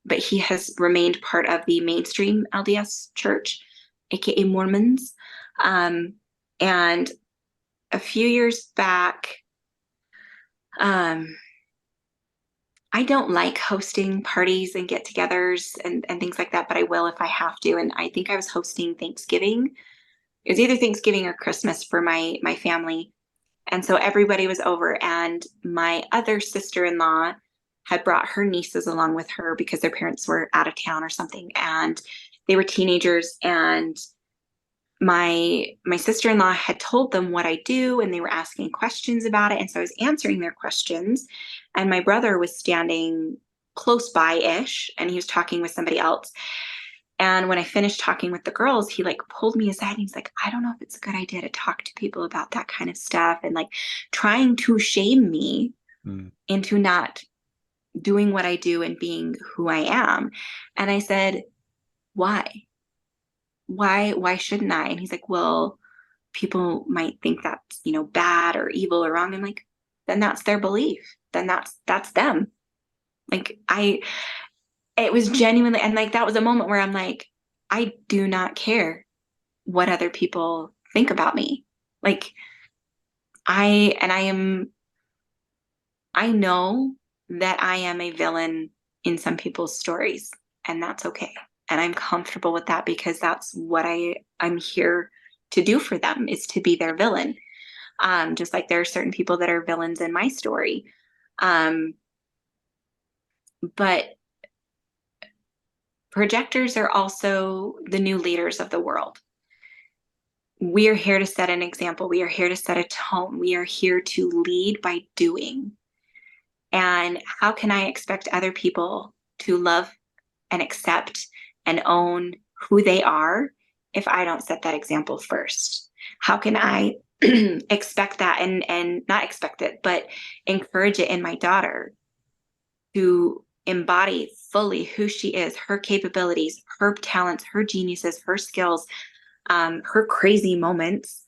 But he has remained part of the mainstream LDS church, aka Mormons. And a few years back, I don't like hosting parties and get-togethers and things like that, but I will if I have to. And I think I was hosting Thanksgiving. It was either Thanksgiving or Christmas for my family. And so everybody was over, and my other sister-in-law had brought her nieces along with her because their parents were out of town or something, and they were teenagers. And my sister-in-law had told them what I do, and they were asking questions about it. And so I was answering their questions, and my brother was standing close by-ish, and he was talking with somebody else. And when I finished talking with the girls, he like pulled me aside and he's like, I don't know if it's a good idea to talk to people about that kind of stuff, and like trying to shame me into not doing what I do and being who I am. And I said, why? Why shouldn't I? And he's like, well, people might think that's, bad or evil or wrong. I'm like, then that's their belief. Then that's them. Like it was genuinely, and like that was a moment where I'm like, I do not care what other people think about me. Like I know that I am a villain in some people's stories, and that's okay. And I'm comfortable with that because that's what I'm here to do for them, is to be their villain. Just like there are certain people that are villains in my story. But projectors are also the new leaders of the world. We are here to set an example. We are here to set a tone. We are here to lead by doing. And how can I expect other people to love and accept and own who they are if I don't set that example first? How can I expect that and not expect it, but encourage it in my daughter to embody fully who she is, her capabilities, her talents, her geniuses, her skills, her crazy moments,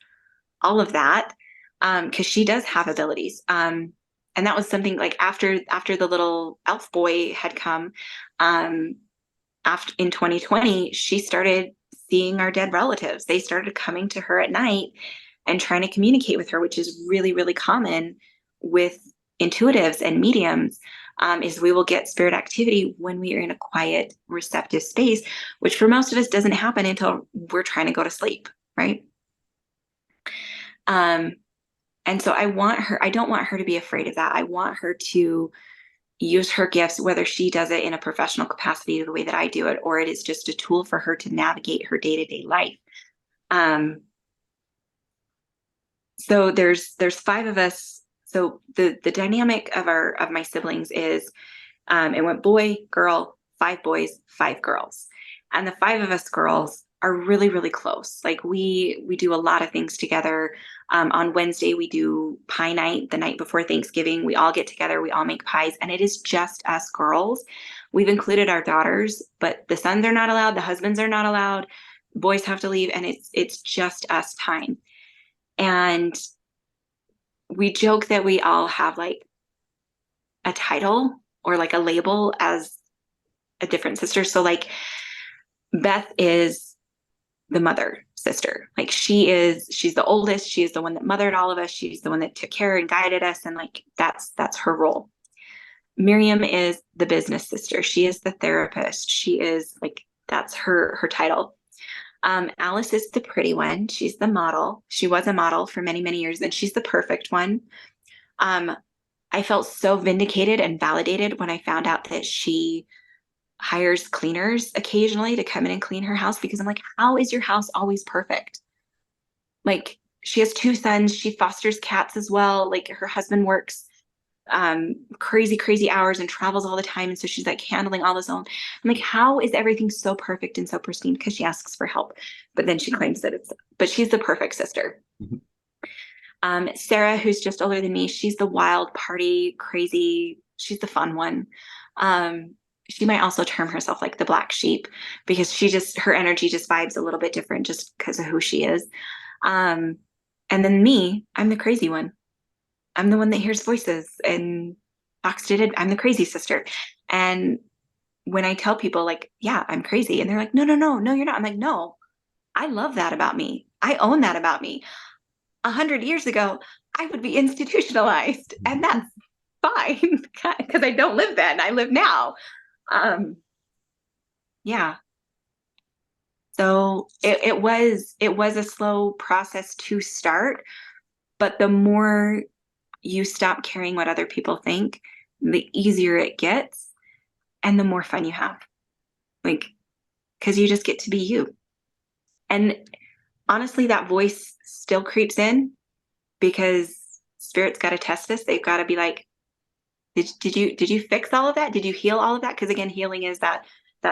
all of that, because she does have abilities. And that was something like after the little elf boy had come, after in 2020, she started seeing our dead relatives. They started coming to her at night and trying to communicate with her, which is really, really common with intuitives and mediums. Is we will get spirit activity when we are in a quiet, receptive space, which for most of us doesn't happen until we're trying to go to sleep, right? And so I don't want her to be afraid of that. I want her to use her gifts, whether she does it in a professional capacity the way that I do it, or it is just a tool for her to navigate her day-to-day life. So there's five of us. So the dynamic of my siblings is it went boy, girl, five boys, five girls. And the five of us girls are really, really close. Like we do a lot of things together. On Wednesday, we do pie night the night before Thanksgiving. We all get together, we all make pies, and it is just us girls. We've included our daughters, but the sons are not allowed, the husbands are not allowed, boys have to leave, and it's just us time. And we joke that we all have like a title or like a label as a different sister. So like Beth is the mother sister. Like she's the oldest. She is the one that mothered all of us. She's the one that took care and guided us. And like, that's her role. Miriam is the business sister. She is the therapist. She is like, that's her title. Alice is the pretty one. She's the model. She was a model for many, many years, and she's the perfect one. I felt so vindicated and validated when I found out that she hires cleaners occasionally to come in and clean her house, because I'm like, how is your house always perfect? Like, she has two sons. She fosters cats as well. Like, her husband works crazy hours and travels all the time. And so she's like handling all this own. I'm like, how is everything so perfect and so pristine? Because she asks for help, but then she claims that but she's the perfect sister. Sarah, who's just older than me, she's the wild party, crazy. She's the fun one. She might also term herself like the black sheep, because her energy just vibes a little bit different just because of who she is. And then me, I'm the crazy one. I'm the one that hears voices and talks to it. I'm the crazy sister. And when I tell people like, yeah, I'm crazy, and they're like, no, you're not. I'm like, no, I love that about me. I own that about me. 100 years ago, I would be institutionalized, and that's fine because I don't live then. I live now. Yeah. So it was a slow process to start, but the more you stop caring what other people think, the easier it gets, and the more fun you have. Like, because you just get to be you. And honestly, that voice still creeps in, because spirit's got to test us. They've got to be like, did you fix all of that? Did you heal all of that? Because again, healing is that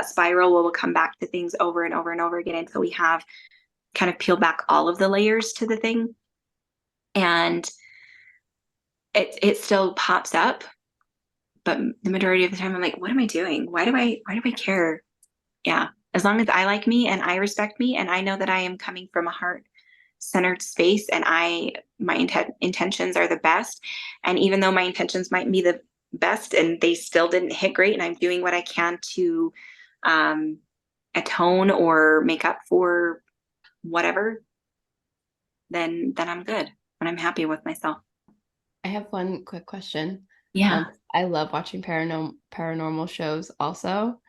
spiral where we'll come back to things over and over and over again until we have kind of peeled back all of the layers to the thing. And it still pops up, but the majority of the time I'm like, what am I doing? Why do I care? Yeah. As long as I like me and I respect me and I know that I am coming from a heart centered space and my intentions are the best. And even though my intentions might be the best and they still didn't hit great, and I'm doing what I can to atone or make up for whatever, then I'm good and I'm happy with myself. I have one quick question. Yeah. I love watching paranormal shows also.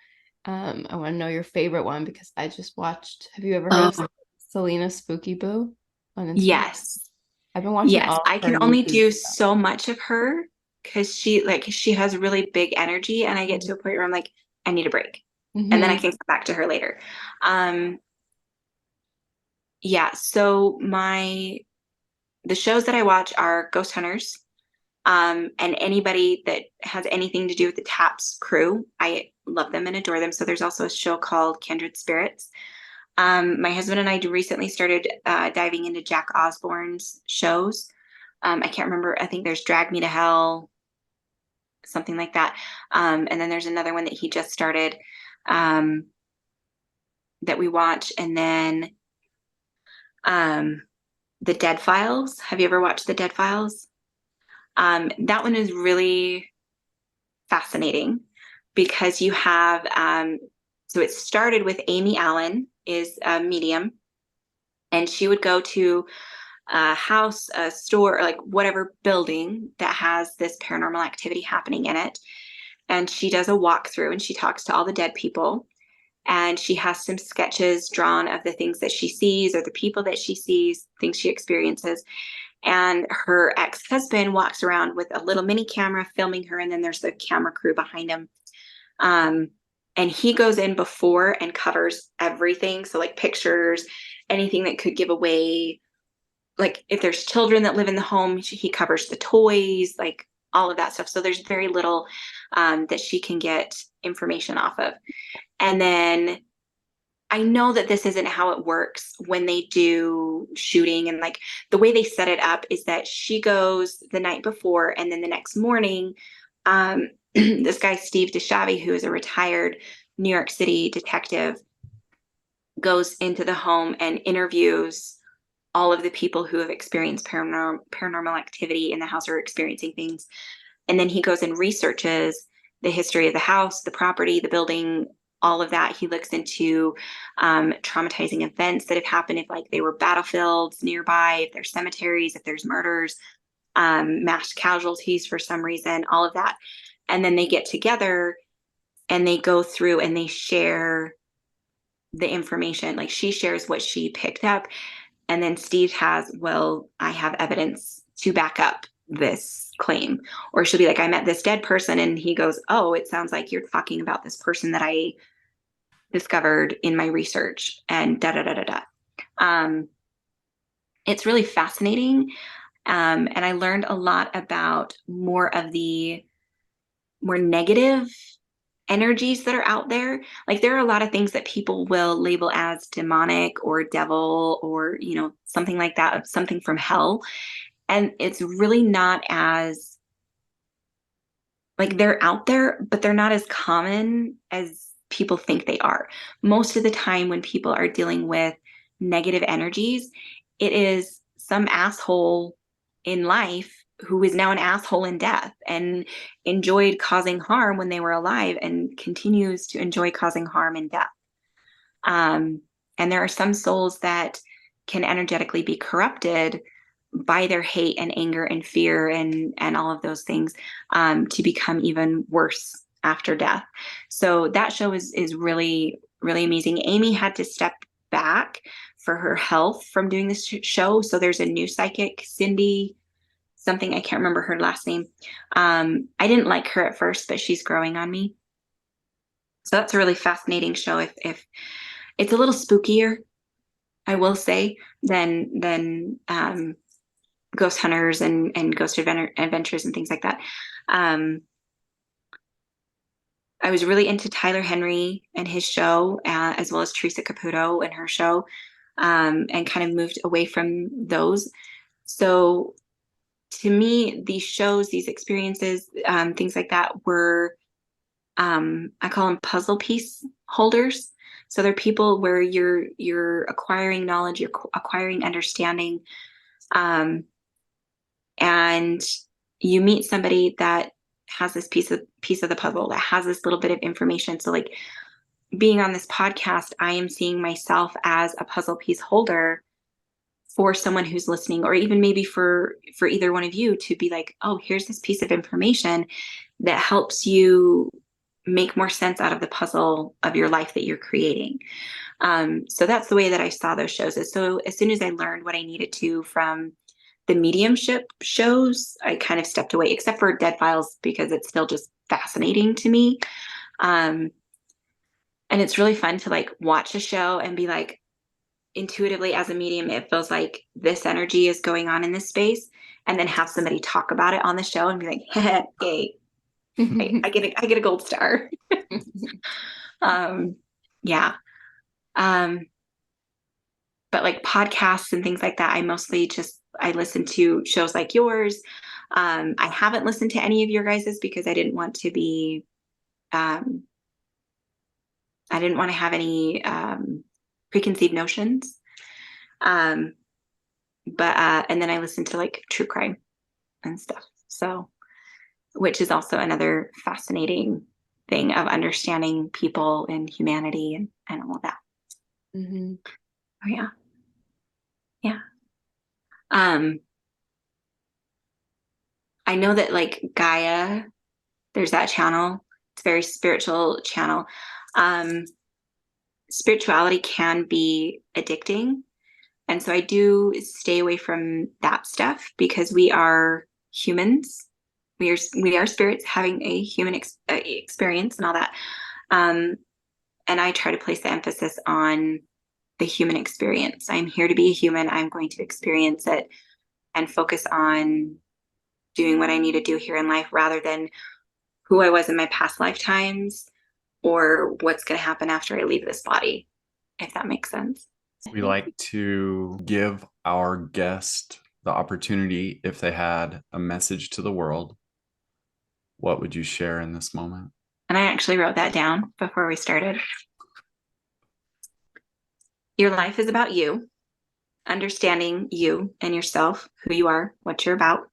I want to know your favorite one because I just watched. Have you ever heard of Selena Spooky Boo on Instagram? Yes. I've been watching all I of her can only YouTube do stuff. so much of her because she has really big energy, and I get to a point where I'm like, I need a break. And then I can come back to her later. Yeah, so the shows that I watch are Ghost Hunters. And anybody that has anything to do with the TAPS crew, I love them and adore them. So there's also a show called Kindred Spirits. My husband and I recently started diving into Jack Osborne's shows. I can't remember. I think there's Drag Me to Hell, something like that. And then there's another one that he just started that we watch. And then The Dead Files. Have you ever watched The Dead Files? That one is really fascinating because you have, so it started with Amy Allen is a medium, and she would go to a house, a store, or like whatever building that has this paranormal activity happening in it. And she does a walkthrough and she talks to all the dead people. And she has some sketches drawn of the things that she sees or the people that she sees, things she experiences. And her ex-husband walks around with a little mini camera filming her, and then there's the camera crew behind him. And he goes in before and covers everything. So like pictures, anything that could give away, like if there's children that live in the home, he covers the toys, like all of that stuff. So there's very little that she can get information off of. And then I know that this isn't how it works when they do shooting, and like the way they set it up is that she goes the night before, and then the next morning, this guy, Steve DeShavi, who is a retired New York City detective, goes into the home and interviews all of the people who have experienced paranormal activity in the house or experiencing things. And then he goes and researches the history of the house, the property, the building, all of that. He looks into traumatizing events that have happened, if like they were battlefields nearby, if there's cemeteries, if there's murders, mass casualties for some reason, all of that. And then they get together and they go through and they share the information. Like she shares what she picked up. And then Steve has, well, I have evidence to back up this claim. Or she'll be like, I met this dead person. And he goes, oh, it sounds like you're talking about this person that I discovered in my research, and da da da da da. It's really fascinating. And I learned a lot about more of the more negative energies that are out there. Like there are a lot of things that people will label as demonic or devil or, you know, something like that, something from hell. And it's really not as, like they're out there, but they're not as common as people think they are. Most of the time when people are dealing with negative energies, it is some asshole in life who is now an asshole in death and enjoyed causing harm when they were alive and continues to enjoy causing harm in death. And there are some souls that can energetically be corrupted by their hate and anger and fear and all of those things, to become even worse after death. So that show is really, really amazing. Amy had to step back for her health from doing this show. So there's a new psychic, Cindy something, I can't remember her last name. I didn't like her at first, but she's growing on me. So that's a really fascinating show. If it's a little spookier, I will say, than Ghost Hunters and Ghost Adventures and things like that. I was really into Tyler Henry and his show, as well as Teresa Caputo and her show, and kind of moved away from those. So to me, these shows, these experiences, things like that were, I call them puzzle piece holders. So they're people where you're acquiring knowledge, you're acquiring understanding, and you meet somebody that has this piece of the puzzle, that has this little bit of information. So like being on this podcast, I am seeing myself as a puzzle piece holder for someone who's listening, or even maybe for either one of you to be like, oh, here's this piece of information that helps you make more sense out of the puzzle of your life that you're creating. So that's the way that I saw those shows. So as soon as I learned what I needed to from the mediumship shows, I kind of stepped away, except for Dead Files, because it's still just fascinating to me. And it's really fun to like watch a show and be like, intuitively as a medium, it feels like this energy is going on in this space. and then have somebody talk about it on the show and be like, hey, I get a gold star. Yeah. But like podcasts and things like that, I listen to shows like yours. I haven't listened to any of your guys's because I didn't want to be, I didn't want to have any preconceived notions. And then I listened to like true crime and stuff. So, which is also another fascinating thing of understanding people and humanity and all of that. Mm-hmm. Oh yeah. Yeah. I know that like Gaia, there's that channel. It's a very spiritual channel. Spirituality can be addicting. And so I do stay away from that stuff because we are humans. We are spirits having a human experience and all that. And I try to place the emphasis on the human experience. I'm here to be a human. I'm going to experience it and focus on doing what I need to do here in life rather than who I was in my past lifetimes or what's going to happen after I leave this body, if that makes sense. We like to give our guest the opportunity, if they had a message to the world, what would you share in this moment? And I actually wrote that down before we started. Your life is about you, understanding you and yourself, who you are, what you're about,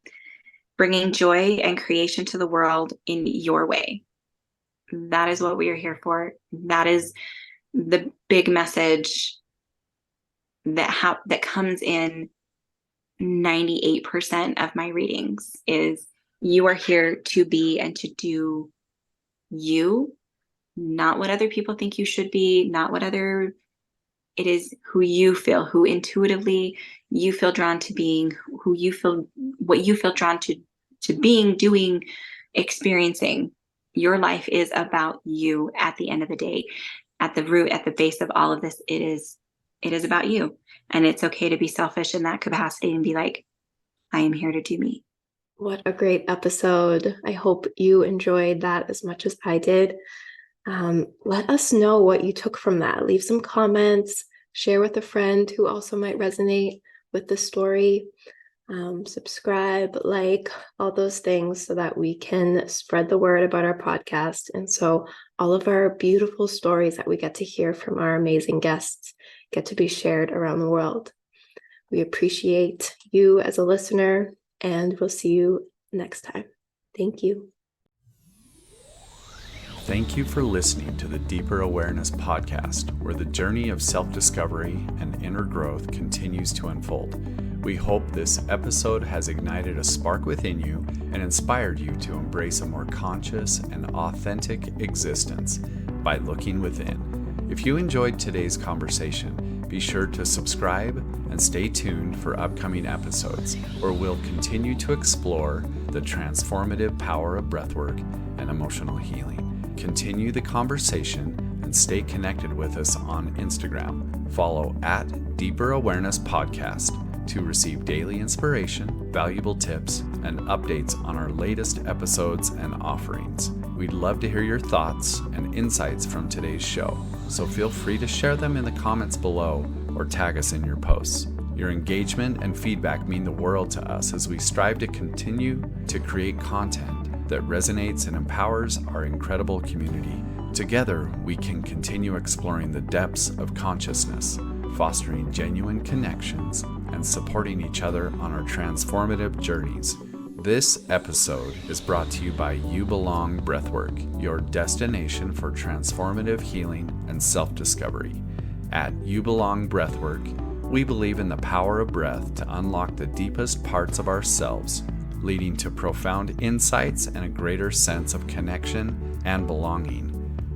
bringing joy and creation to the world in your way. That is what we are here for. That is the big message that comes in 98% of my readings is you are here to be and to do you, not what other people think you should be, not what other, it is who you feel, who intuitively you feel drawn to being, who you feel, what you feel drawn to being, doing, experiencing. Your life is about you at the end of the day. At the root, at the base of all of this, it is about you. And it's okay to be selfish in that capacity and be like, I am here to do me. What a great episode. I hope you enjoyed that as much as I did. Let us know what you took from that. Leave some comments, share with a friend who also might resonate with the story. Subscribe, like, all those things so that we can spread the word about our podcast. And so all of our beautiful stories that we get to hear from our amazing guests get to be shared around the world. We appreciate you as a listener, and we'll see you next time. Thank you. Thank you for listening to the Deeper Awareness podcast, where the journey of self-discovery and inner growth continues to unfold. We hope this episode has ignited a spark within you and inspired you to embrace a more conscious and authentic existence by looking within. If you enjoyed today's conversation, be sure to subscribe and stay tuned for upcoming episodes, where we'll continue to explore the transformative power of breathwork and emotional healing. Continue the conversation and stay connected with us on Instagram. Follow at Deeper Awareness Podcast to receive daily inspiration, valuable tips, and updates on our latest episodes and offerings. We'd love to hear your thoughts and insights from today's show, so feel free to share them in the comments below or tag us in your posts. Your engagement and feedback mean the world to us as we strive to continue to create content that resonates and empowers our incredible community. Together, we can continue exploring the depths of consciousness, fostering genuine connections, and supporting each other on our transformative journeys. This episode is brought to you by You Belong Breathwork, your destination for transformative healing and self-discovery. At You Belong Breathwork, we believe in the power of breath to unlock the deepest parts of ourselves, leading to profound insights and a greater sense of connection and belonging.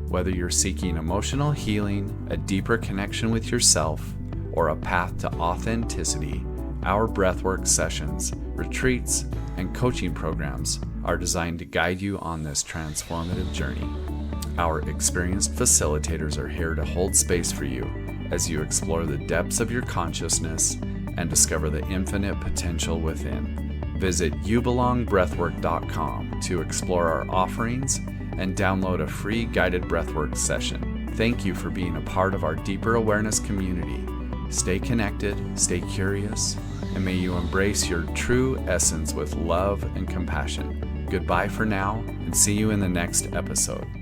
Whether you're seeking emotional healing, a deeper connection with yourself, or a path to authenticity, our breathwork sessions, retreats, and coaching programs are designed to guide you on this transformative journey. Our experienced facilitators are here to hold space for you as you explore the depths of your consciousness and discover the infinite potential within. Visit youbelongbreathwork.com to explore our offerings and download a free guided breathwork session. Thank you for being a part of our Deeper Awareness community. Stay connected, stay curious, and may you embrace your true essence with love and compassion. Goodbye for now, and see you in the next episode.